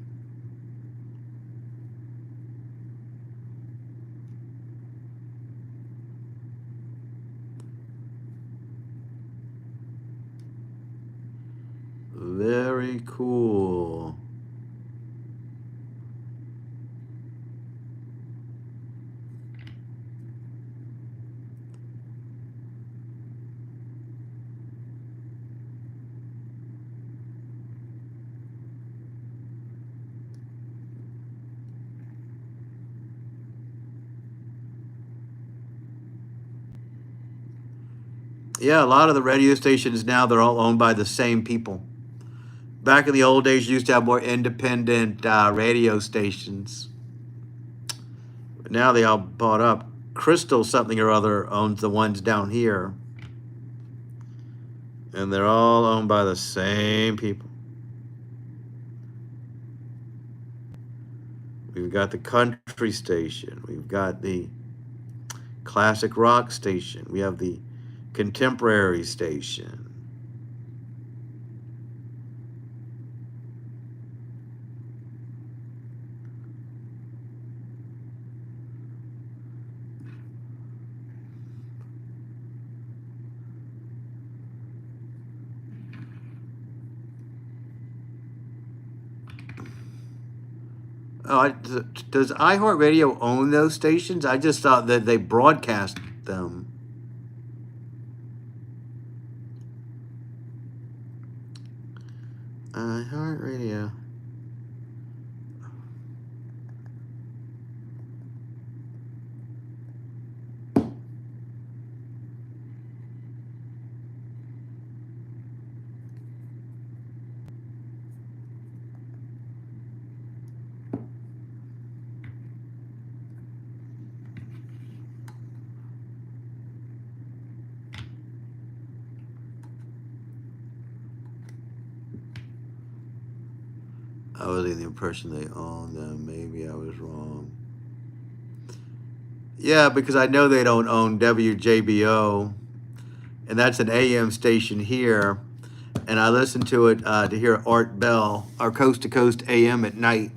A: Very cool. Yeah, a lot of the radio stations now, they're all owned by the same people. Back in the old days, you used to have more independent radio stations. But now they all bought up. Crystal something or other owns the ones down here. And they're all owned by the same people. We've got the country station. We've got the classic rock station. We have the contemporary station. Oh, does iHeartRadio own those stations? I just thought that they broadcast them. iHeartRadio. I was under the impression they owned them. Maybe I was wrong. Yeah, because I know they don't own WJBO, and that's an AM station here. And I listen to it to hear Art Bell, our Coast to Coast AM at night.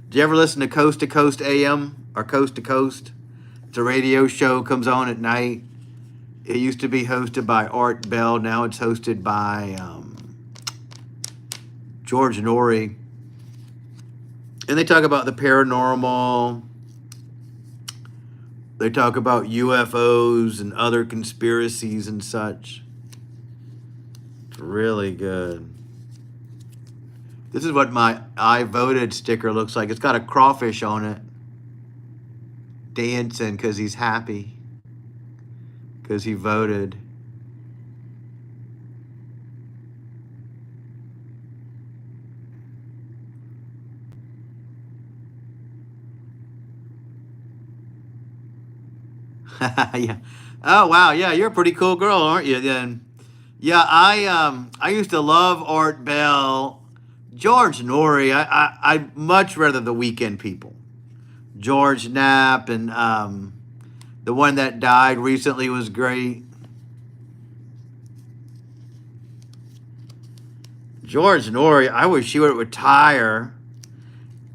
A: Do you ever listen to Coast AM or Coast to Coast? It's a radio show, comes on at night. It used to be hosted by Art Bell. Now it's hosted by George Norrie. And they talk about the paranormal. They talk about UFOs and other conspiracies and such. It's really good. This is what my I voted sticker looks like. It's got a crawfish on it. Dancing because he's happy. Because he voted. Yeah. Oh wow. Yeah, you're a pretty cool girl, aren't you? Then. Yeah, I used to love Art Bell, George Norrie. I much rather the Weekend People. George Knapp and the one that died recently was great. George Norrie. I wish he would retire.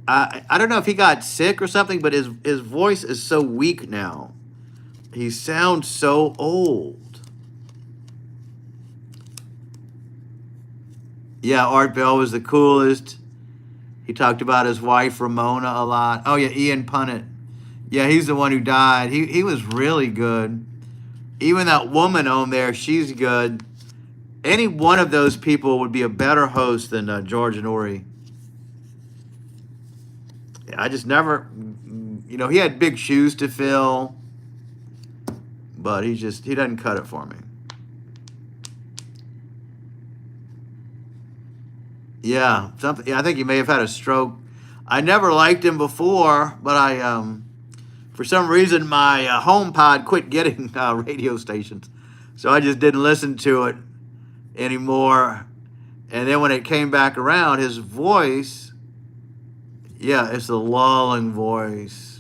A: I don't know if he got sick or something, but his voice is so weak now. He sounds so old. Yeah, Art Bell was the coolest. He talked about his wife, Ramona, a lot. Oh, yeah, Ian Punnett. Yeah, he's the one who died. He was really good. Even that woman on there, she's good. Any one of those people would be a better host than George Norrie. I just never, he had big shoes to fill. But he doesn't cut it for me. Yeah, something. Yeah, I think he may have had a stroke. I never liked him before, but for some reason, my HomePod quit getting radio stations, so I just didn't listen to it anymore. And then when it came back around, his voice, yeah, it's a lulling voice.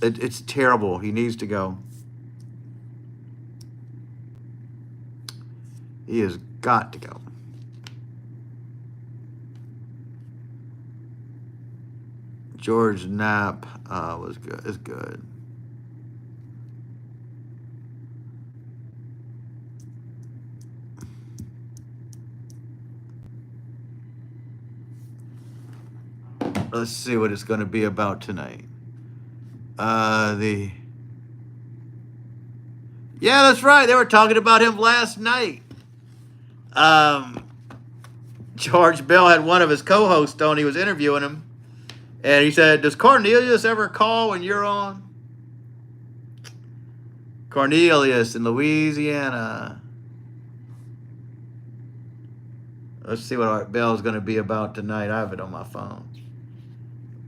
A: It's terrible. He needs to go. He has got to go. George Knapp was good. Is good. Let's see what it's going to be about tonight. Yeah, that's right. They were talking about him last night. George Bell had one of his co-hosts on. He was interviewing him, and he said, "Does Cornelius ever call when you're on?" Cornelius in Louisiana. Let's see what Art Bell is going to be about tonight. I have it on my phone.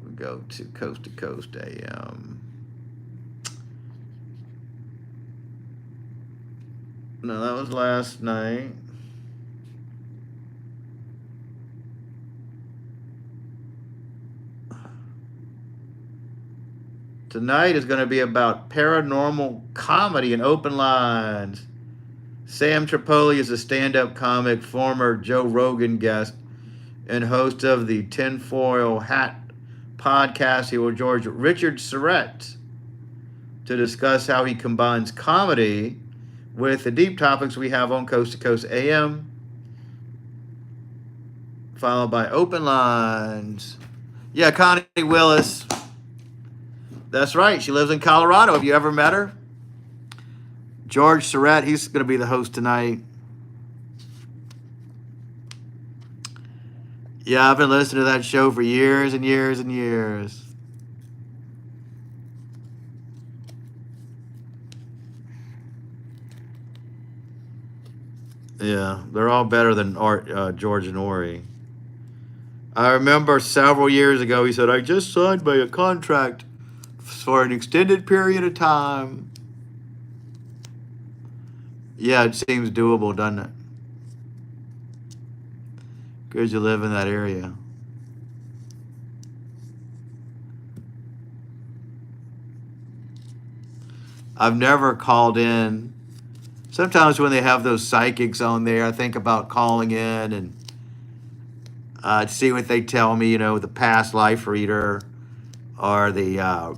A: We go to Coast AM. No, that was last night. Tonight is going to be about paranormal comedy and open lines. Sam Tripoli is a stand-up comic, former Joe Rogan guest, and host of the Tinfoil Hat podcast. He will join Richard Surrett to discuss how he combines comedy with the deep topics we have on Coast to Coast AM, followed by open lines. Yeah, Connie Willis. That's right. She lives in Colorado. Have you ever met her? George Surrett, he's going to be the host tonight. Yeah, I've been listening to that show for years and years and years. Yeah, they're all better than George and Ori. I remember several years ago, he said, I just signed by a contract for an extended period of time. Yeah, it seems doable, doesn't it? Because you live in that area. I've never called in. Sometimes when they have those psychics on there, I think about calling in and see what they tell me, the past life reader or the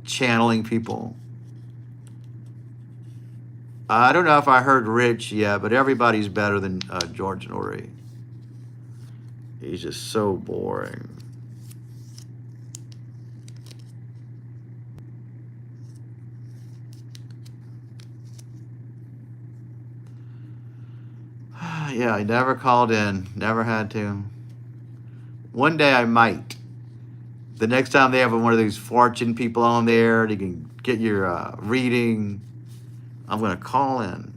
A: channeling people. I don't know if I heard Rich yet, but everybody's better than George and Ori. He's just so boring. Yeah, I never called in. Never had to. One day I might. The next time they have one of these fortune people on there, you can get your reading. I'm going to call in.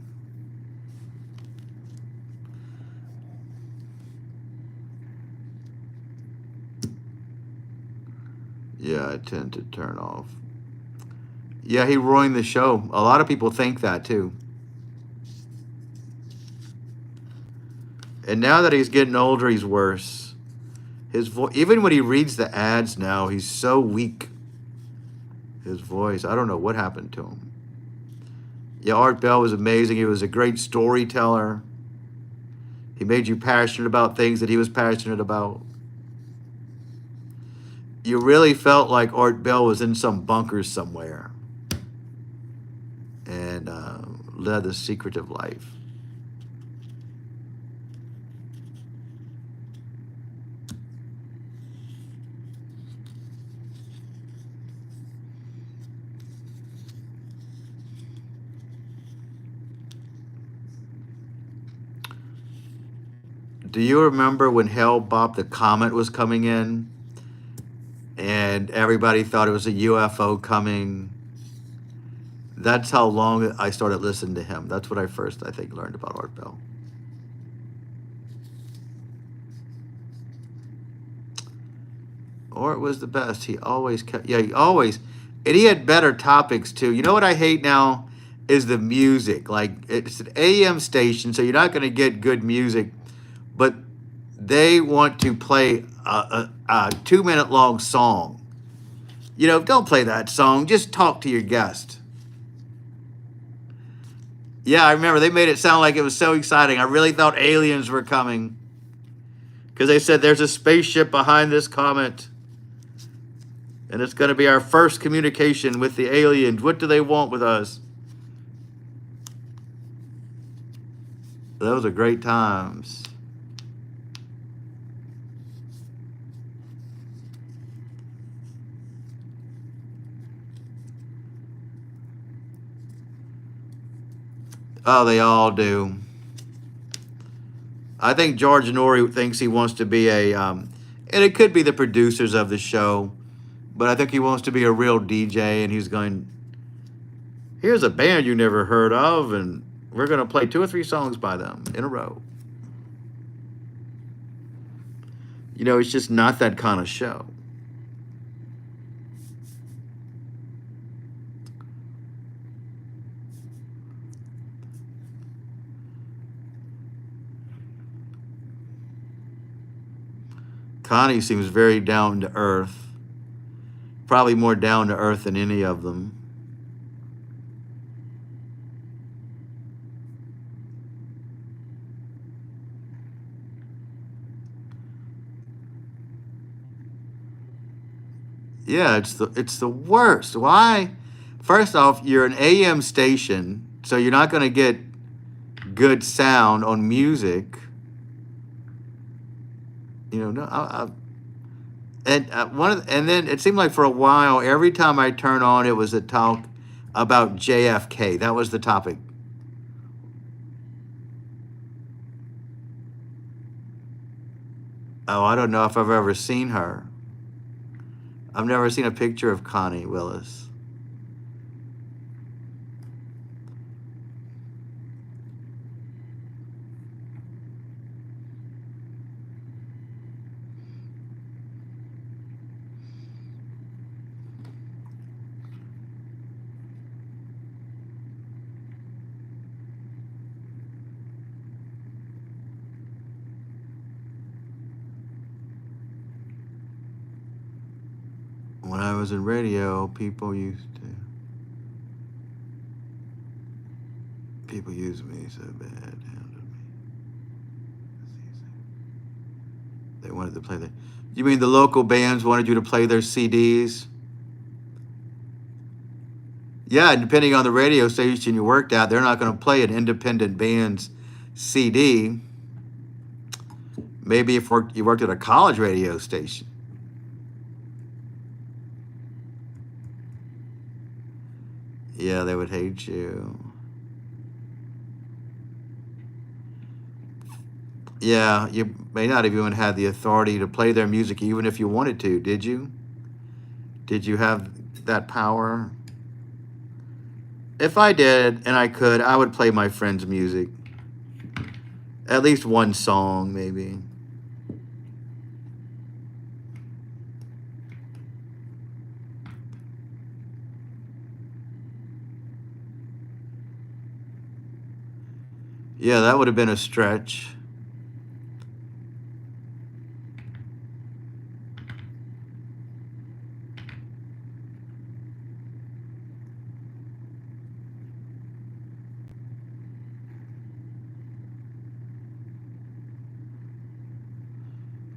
A: Yeah, I tend to turn off. Yeah, he ruined the show. A lot of people think that too. And now that he's getting older, he's worse. His voice, even when he reads the ads now, he's so weak. His voice, I don't know what happened to him. Yeah, Art Bell was amazing. He was a great storyteller. He made you passionate about things that he was passionate about. You really felt like Art Bell was in some bunker somewhere and led the secretive life. Do you remember when Hale Bopp the Comet was coming in and everybody thought it was a UFO coming? That's how long I started listening to him. That's what I first, I think, learned about Art Bell. Art was the best. He always kept, he always, and he had better topics too. You know what I hate now is the music. Like, it's an AM station, so you're not going to get good music. But they want to play a 2-minute long song. Don't play that song. Just talk to your guest. Yeah, I remember they made it sound like it was so exciting. I really thought aliens were coming. Because they said there's a spaceship behind this comet. And it's going to be our first communication with the aliens. What do they want with us? Those are great times. Oh, they all do. I think George and Ori thinks he wants to be and it could be the producers of the show, but I think he wants to be a real DJ, and he's going Here's a band you never heard of, and we're going to play 2 or 3 songs by them in a row. You know, it's just not that kind of show. Connie seems very down to earth. Probably more down to earth than any of them. Yeah, it's the worst. Why? First off, you're an AM station, so you're not going to get good sound on music. You know, no, and then it seemed like for a while, every time I turn on, it was a talk about JFK. That was the topic. Oh, I don't know if I've ever seen her. I've never seen a picture of Connie Willis. When I was in radio, people used me so bad, hounded me. They wanted to play the. You mean the local bands wanted you to play their CDs? Yeah, depending on the radio station you worked at, they're not going to play an independent band's CD. Maybe if you worked at a college radio station. Yeah, they would hate you. Yeah, you may not have even had the authority to play their music even if you wanted to, did you? Did you have that power? If I did and I could, I would play my friend's music. At least one song, maybe. Yeah, that would have been a stretch.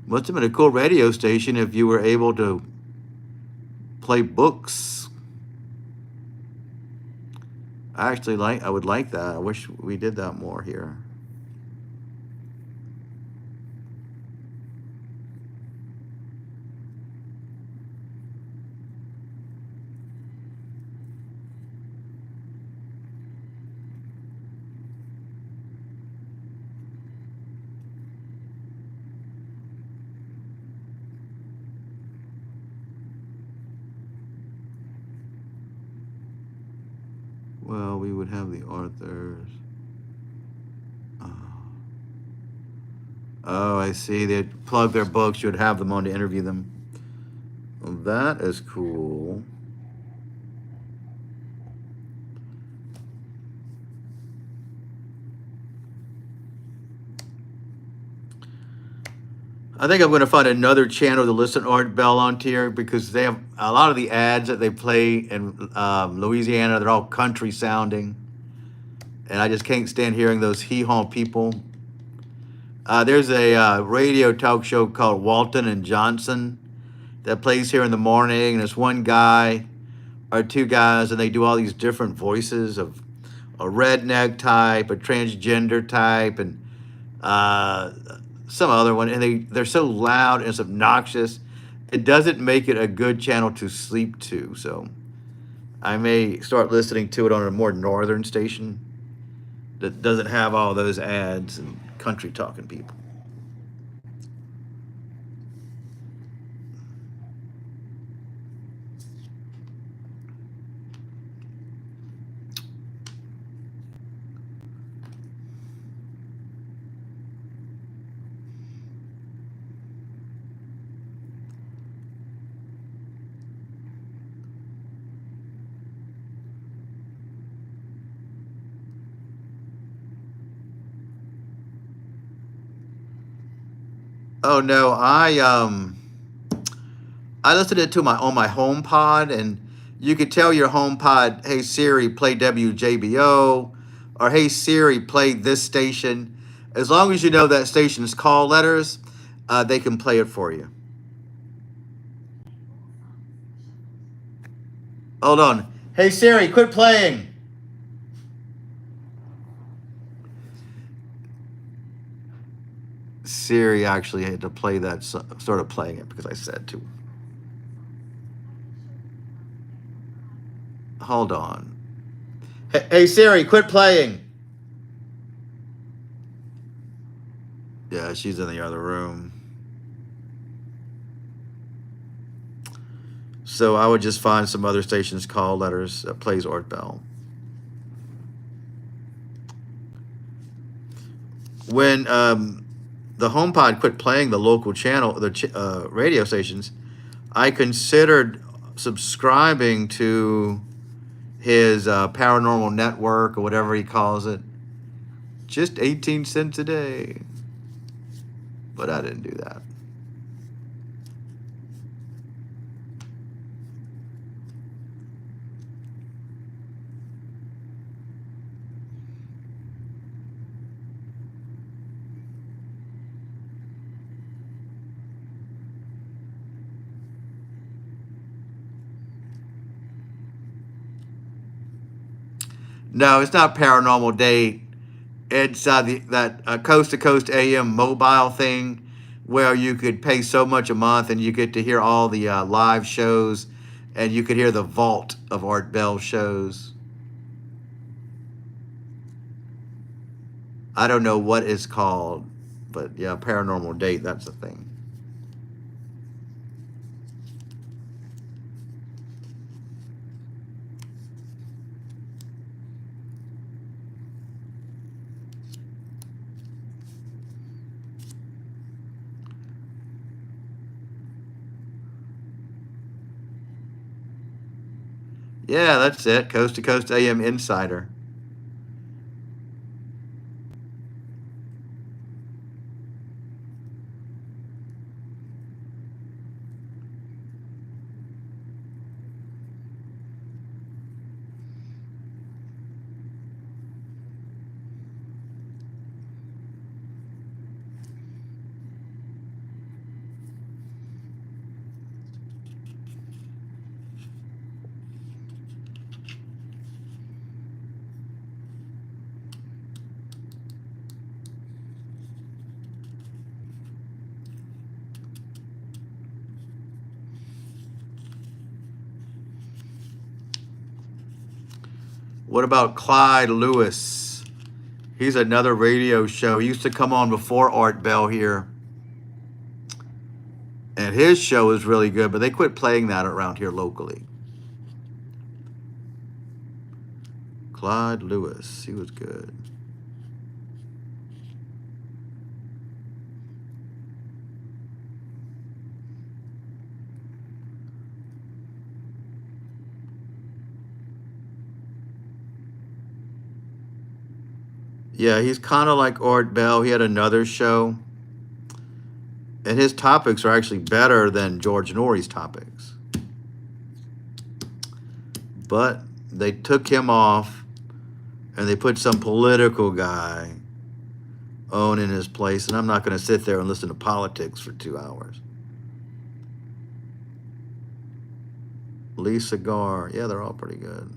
A: Must have been a cool radio station if you were able to play books. I would like that. I wish we did that more here. Well, we would have the authors. Oh, I see. They'd plug their books. You'd have them on to interview them. Well, that is cool. I think I'm going to find another channel to listen to Art Bell on here because they have a lot of the ads that they play in Louisiana. They're all country sounding, and I just can't stand hearing those hee-haw people. There's a radio talk show called Walton and Johnson that plays here in the morning, and it's one guy or 2 guys, and they do all these different voices of a redneck type, a transgender type, and some other one, and they're so loud and it's obnoxious. It doesn't make it a good channel to sleep to, so I may start listening to it on a more northern station that doesn't have all those ads and country talking people. Oh no, I listened it to my on my HomePod, and you could tell your HomePod, "Hey Siri, play WJBO," or "Hey Siri, play this station." As long as you know that station's call letters, they can play it for you. Hold on. Hey Siri, quit playing. Siri actually had to play that, sort of playing it because I said to. Hold on. Hey Siri, quit playing. Yeah, she's in the other room. So I would just find some other stations call letters that plays Art Bell. When the HomePod quit playing the local channel, the radio stations, I considered subscribing to his paranormal network or whatever he calls it. Just 18 cents a day. But I didn't do that. No, it's not Paranormal Date. It's that Coast to Coast AM mobile thing where you could pay so much a month and you get to hear all the live shows, and you could hear the vault of Art Bell shows. I don't know what it's called, but yeah, Paranormal Date, that's the thing. Yeah, that's it. Coast to Coast AM Insider. What about Clyde Lewis? He's another radio show. He used to come on before Art Bell here. And his show is really good, but they quit playing that around here locally. Clyde Lewis, he was good. Yeah, he's kind of like Art Bell. He had another show, and his topics are actually better than George Norrie's topics. But they took him off, and they put some political guy on in his place, and I'm not going to sit there and listen to politics for 2 hours. Lee Cigar, yeah, they're all pretty good.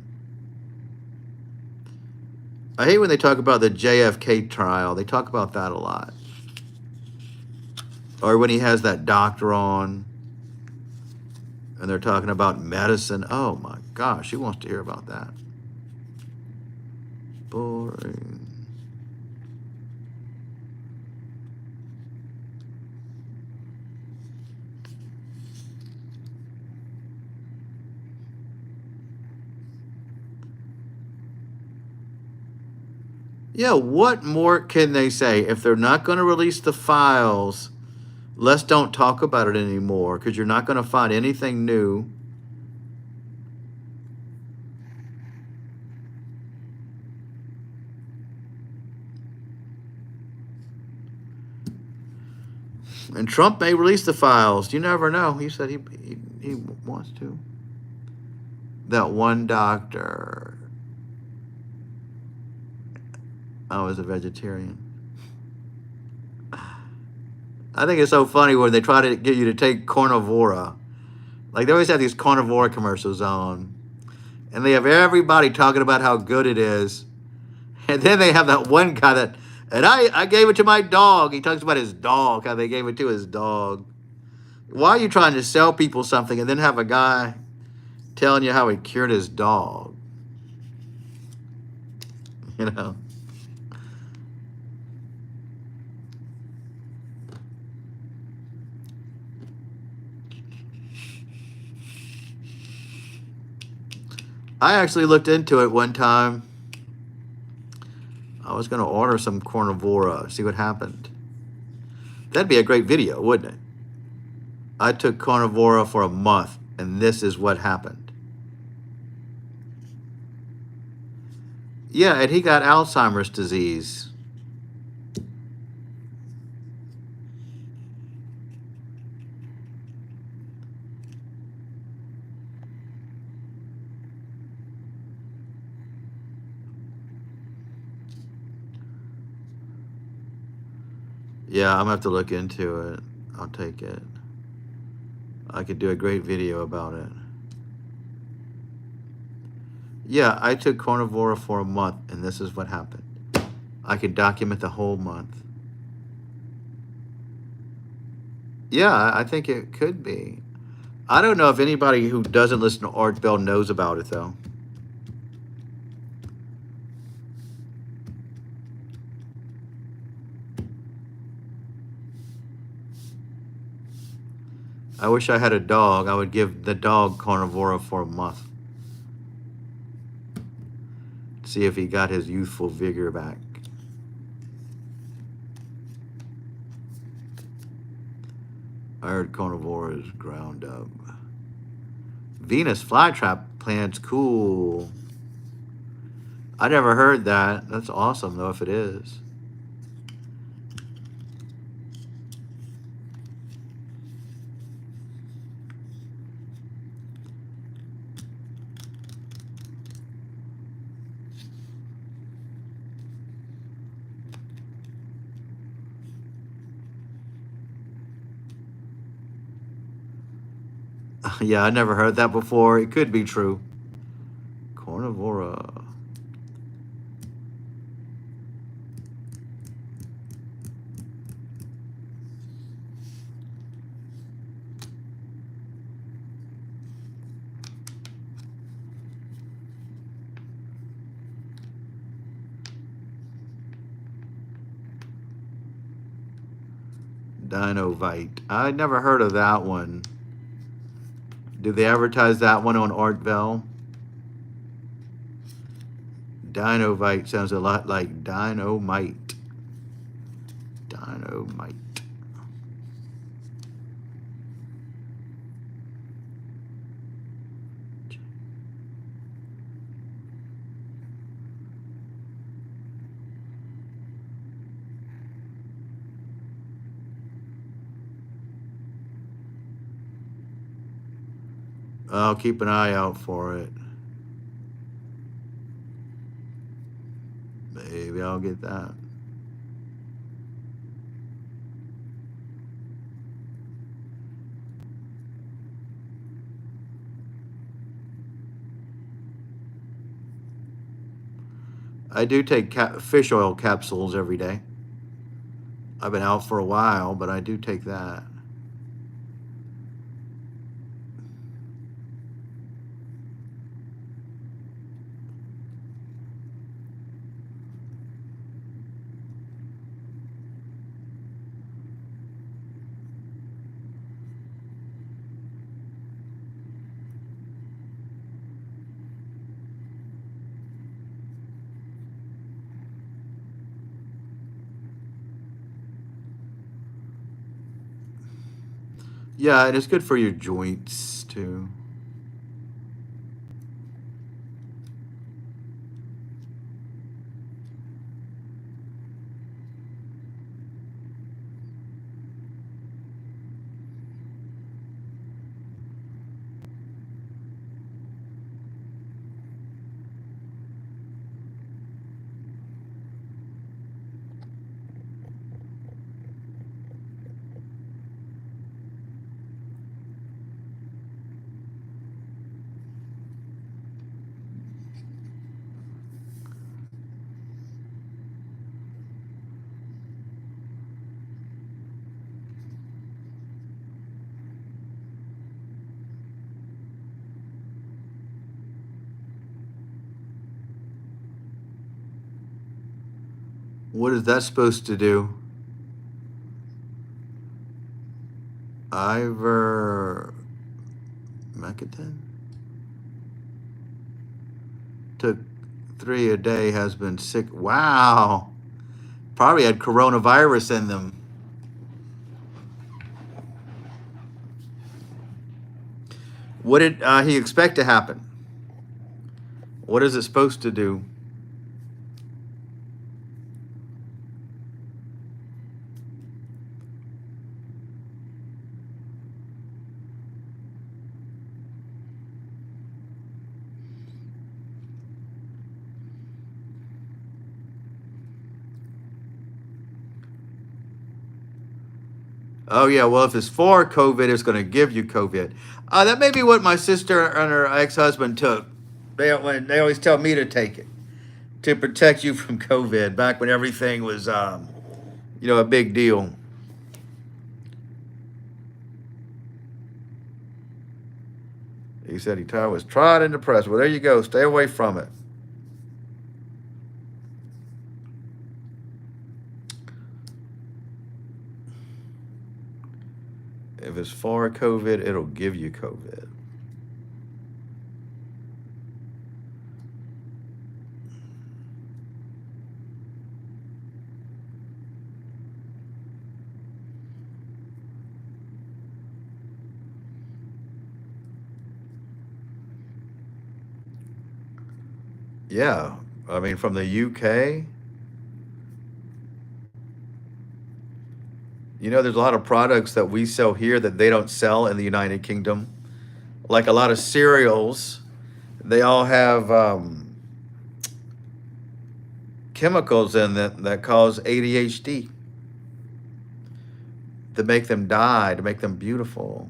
A: I hate when they talk about the JFK trial. They talk about that a lot. Or when he has that doctor on and they're talking about medicine. Oh my gosh, who wants to hear about that? Boring. Yeah, what more can they say? If they're not going to release the files, let's don't talk about it anymore because you're not going to find anything new. And Trump may release the files. You never know. He said he wants to. That one doctor. I was a vegetarian. I think it's so funny when they try to get you to take carnivora. Like they always have these carnivora commercials on. And they have everybody talking about how good it is. And then they have that one guy that, and I gave it to my dog. He talks about his dog, how they gave it to his dog. Why are you trying to sell people something and then have a guy telling you how he cured his dog? You know? I actually looked into it one time. I was going to order some carnivora, see what happened. That'd be a great video, wouldn't it? I took carnivora for a month, and this is what happened. Yeah, and he got Alzheimer's disease. Yeah, I'm gonna have to look into it. I'll take it. I could do a great video about it. Yeah, I took carnivora for a month, and this is what happened. I could document the whole month. Yeah, I think it could be. I don't know if anybody who doesn't listen to Art Bell knows about it, though. I wish I had a dog. I would give the dog carnivora for a month. See if he got his youthful vigor back. I heard carnivora is ground up. Venus flytrap plant's cool. I never heard that. That's awesome, though, if it is. Yeah, I never heard that before. It could be true. Carnivora. Dinovite. I never heard of that one. Do they advertise that one on Art Bell? Dinovite sounds a lot like dynamite. Dynamite. I'll keep an eye out for it. Maybe I'll get that. I do take fish oil capsules every day. I've been out for a while, but I do take that. Yeah, and it's good for your joints too. What is that supposed to do? Ivermectin? Took 3 a day, has been sick. Wow. Probably had coronavirus in them. What did he expect to happen? What is it supposed to do? Oh yeah, well if it's for COVID, it's going to give you COVID. That may be what my sister and her ex-husband took. They always tell me to take it to protect you from COVID. Back when everything was, a big deal. He said he was tried and depressed. Well, there you go. Stay away from it. If it's for COVID, it'll give you COVID. Yeah, I mean, from the UK, there's a lot of products that we sell here that they don't sell in the United Kingdom. Like a lot of cereals, they all have chemicals in them that cause ADHD, to make them die, to make them beautiful.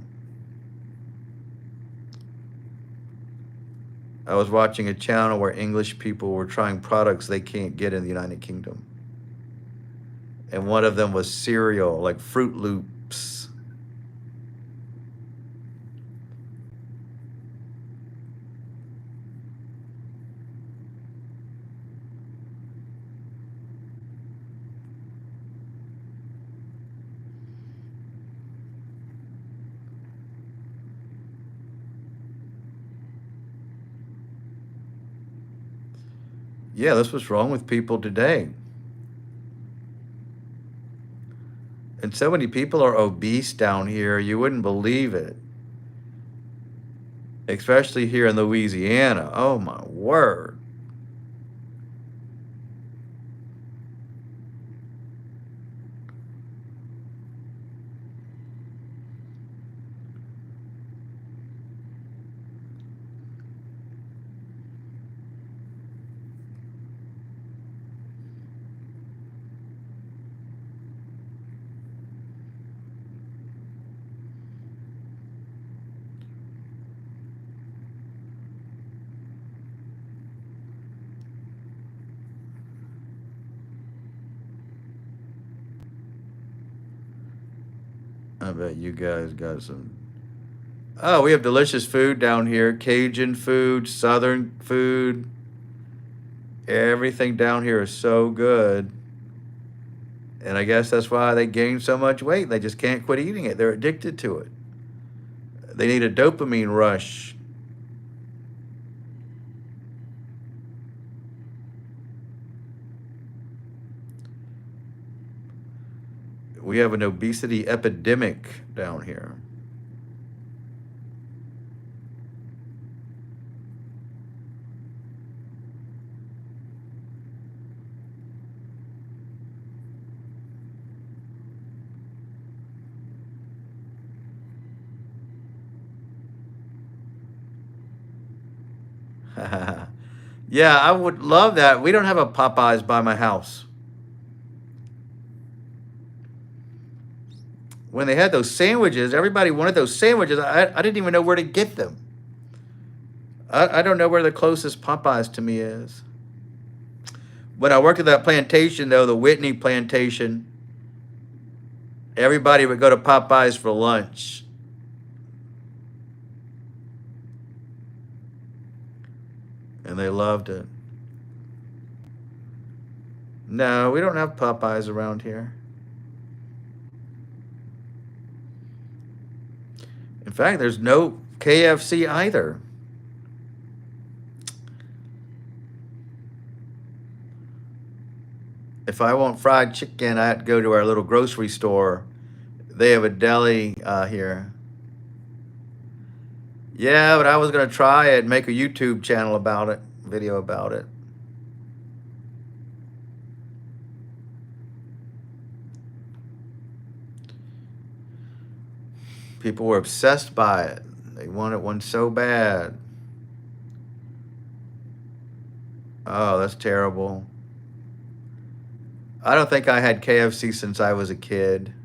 A: I was watching a channel where English people were trying products they can't get in the United Kingdom. And one of them was cereal, like Fruit Loops. Yeah, that's what's wrong with people today. And so many people are obese down here, you wouldn't believe it. Especially here in Louisiana. Oh my word. I bet you guys got some. Oh, we have delicious food down here. Cajun food, Southern food. Everything down here is so good. And I guess that's why they gain so much weight. They just can't quit eating it. They're addicted to it. They need a dopamine rush. We have an obesity epidemic down here. Yeah, I would love that. We don't have a Popeyes by my house. When they had those sandwiches, everybody wanted those sandwiches. I didn't even know where to get them. I don't know where the closest Popeyes to me is. When I worked at that plantation, though, the Whitney plantation, everybody would go to Popeyes for lunch. And they loved it. No, we don't have Popeyes around here. In fact, there's no KFC either. If I want fried chicken, I have to go to our little grocery store. They have a deli here. Yeah, but I was gonna try it, make a YouTube channel about it, video about it. People were obsessed by it. They wanted one so bad. Oh, that's terrible. I don't think I had KFC since I was a kid.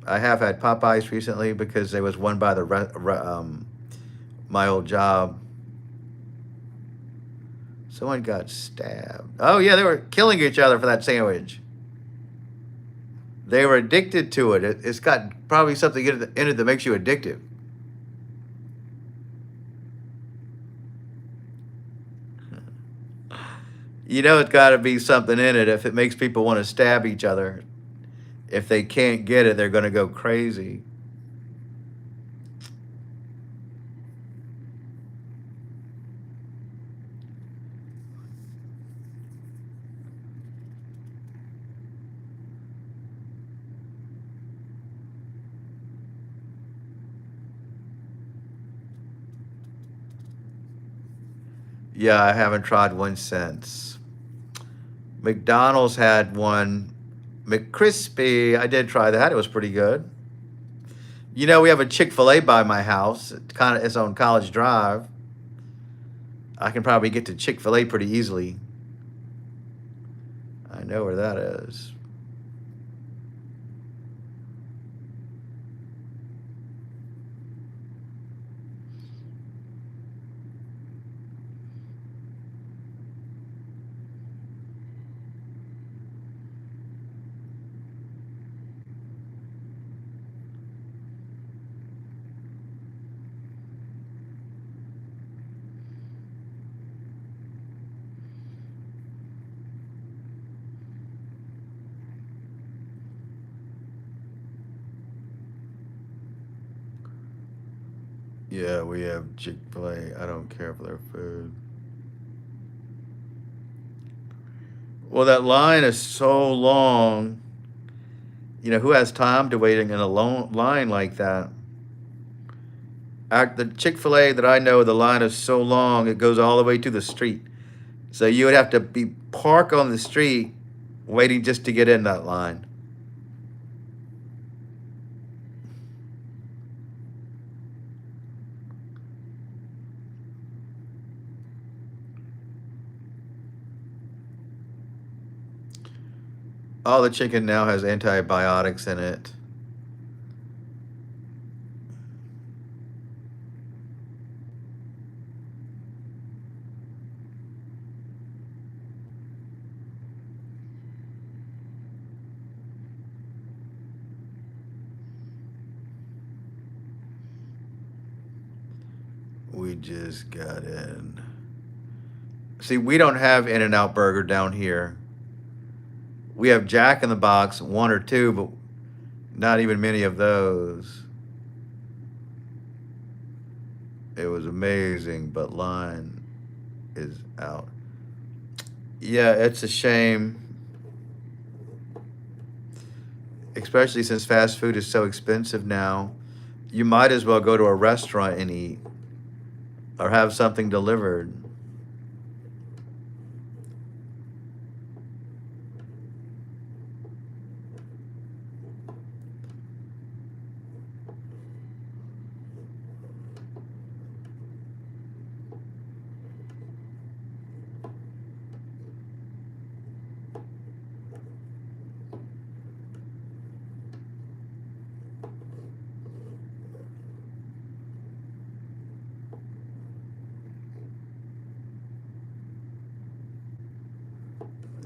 A: I have had Popeyes recently because there was one by the my old job. Someone got stabbed. Oh yeah, they were killing each other for that sandwich. They were addicted to it. It's got probably something in it that makes you addictive. You know it's got to be something in it if it makes people want to stab each other. If they can't get it, they're going to go crazy. Yeah, I haven't tried one since. McDonald's had one. McCrispy, I did try that. It was pretty good. You know, we have a Chick-fil-A by my house. It's on College Drive. I can probably get to Chick-fil-A pretty easily. I know where that is. Yeah, we have Chick-fil-A. I don't care for their food. Well, that line is so long. You know, who has time to wait in a long line like that? The Chick-fil-A that I know, the line is so long, it goes all the way to the street. So you would have to park on the street waiting just to get in that line. All the chicken now has antibiotics in it. We just got in. See, we don't have In-N-Out Burger down here. We have Jack in the Box, one or two, but not even many of those. It was amazing, but line is out. Yeah, it's a shame. Especially since fast food is so expensive now. You might as well go to a restaurant and eat or have something delivered.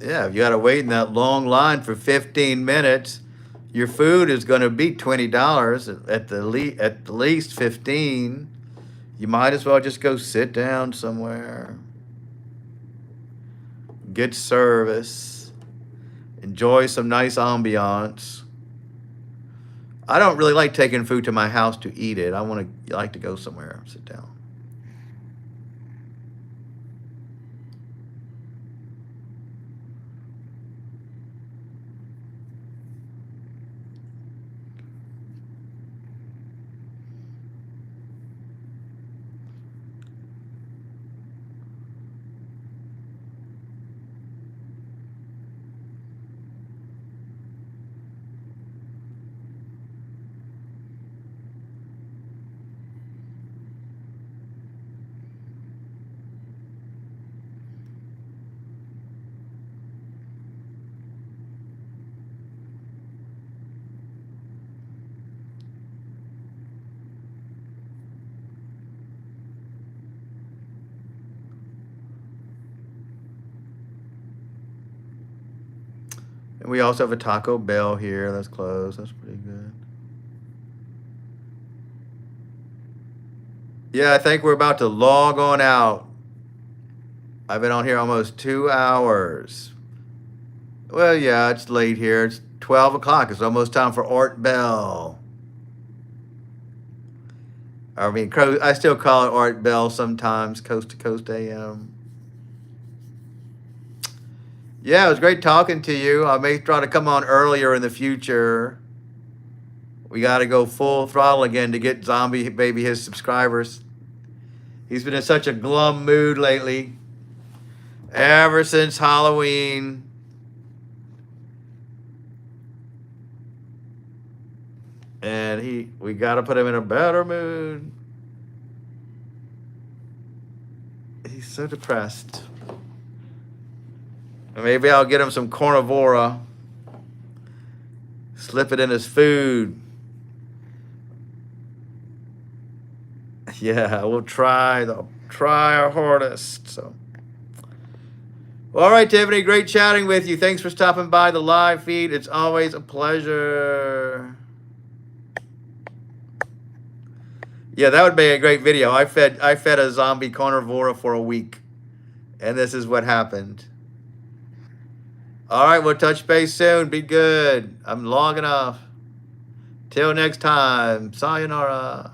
A: Yeah, if you got to wait in that long line for 15 minutes, your food is going to be $20 at the least 15. you might as well just go sit down somewhere, get service, enjoy some nice ambiance. I don't really like taking food to my house to eat it. I like to go somewhere and sit down. And we also have a Taco Bell here that's closed. That's pretty good. Yeah, I think we're about to log on out. I've been on here almost 2 hours. Well, yeah, it's late here. It's 12 o'clock. It's almost time for Art Bell. I mean, I still call it Art Bell sometimes, Coast to Coast AM. Yeah, it was great talking to you. I may try to come on earlier in the future. We got to go full throttle again to get Zombie Baby his subscribers. He's been in such a glum mood lately. Ever since Halloween. And we got to put him in a better mood. He's so depressed. Maybe I'll get him some carnivora. Slip it in his food. Yeah, we'll try our hardest. So, well, all right, Tiffany, great chatting with you. Thanks for stopping by the live feed. It's always a pleasure. Yeah, that would be a great video. I fed a zombie carnivora for a week, and this is what happened. All right, we'll touch base soon. Be good. I'm logging off. Till next time. Sayonara.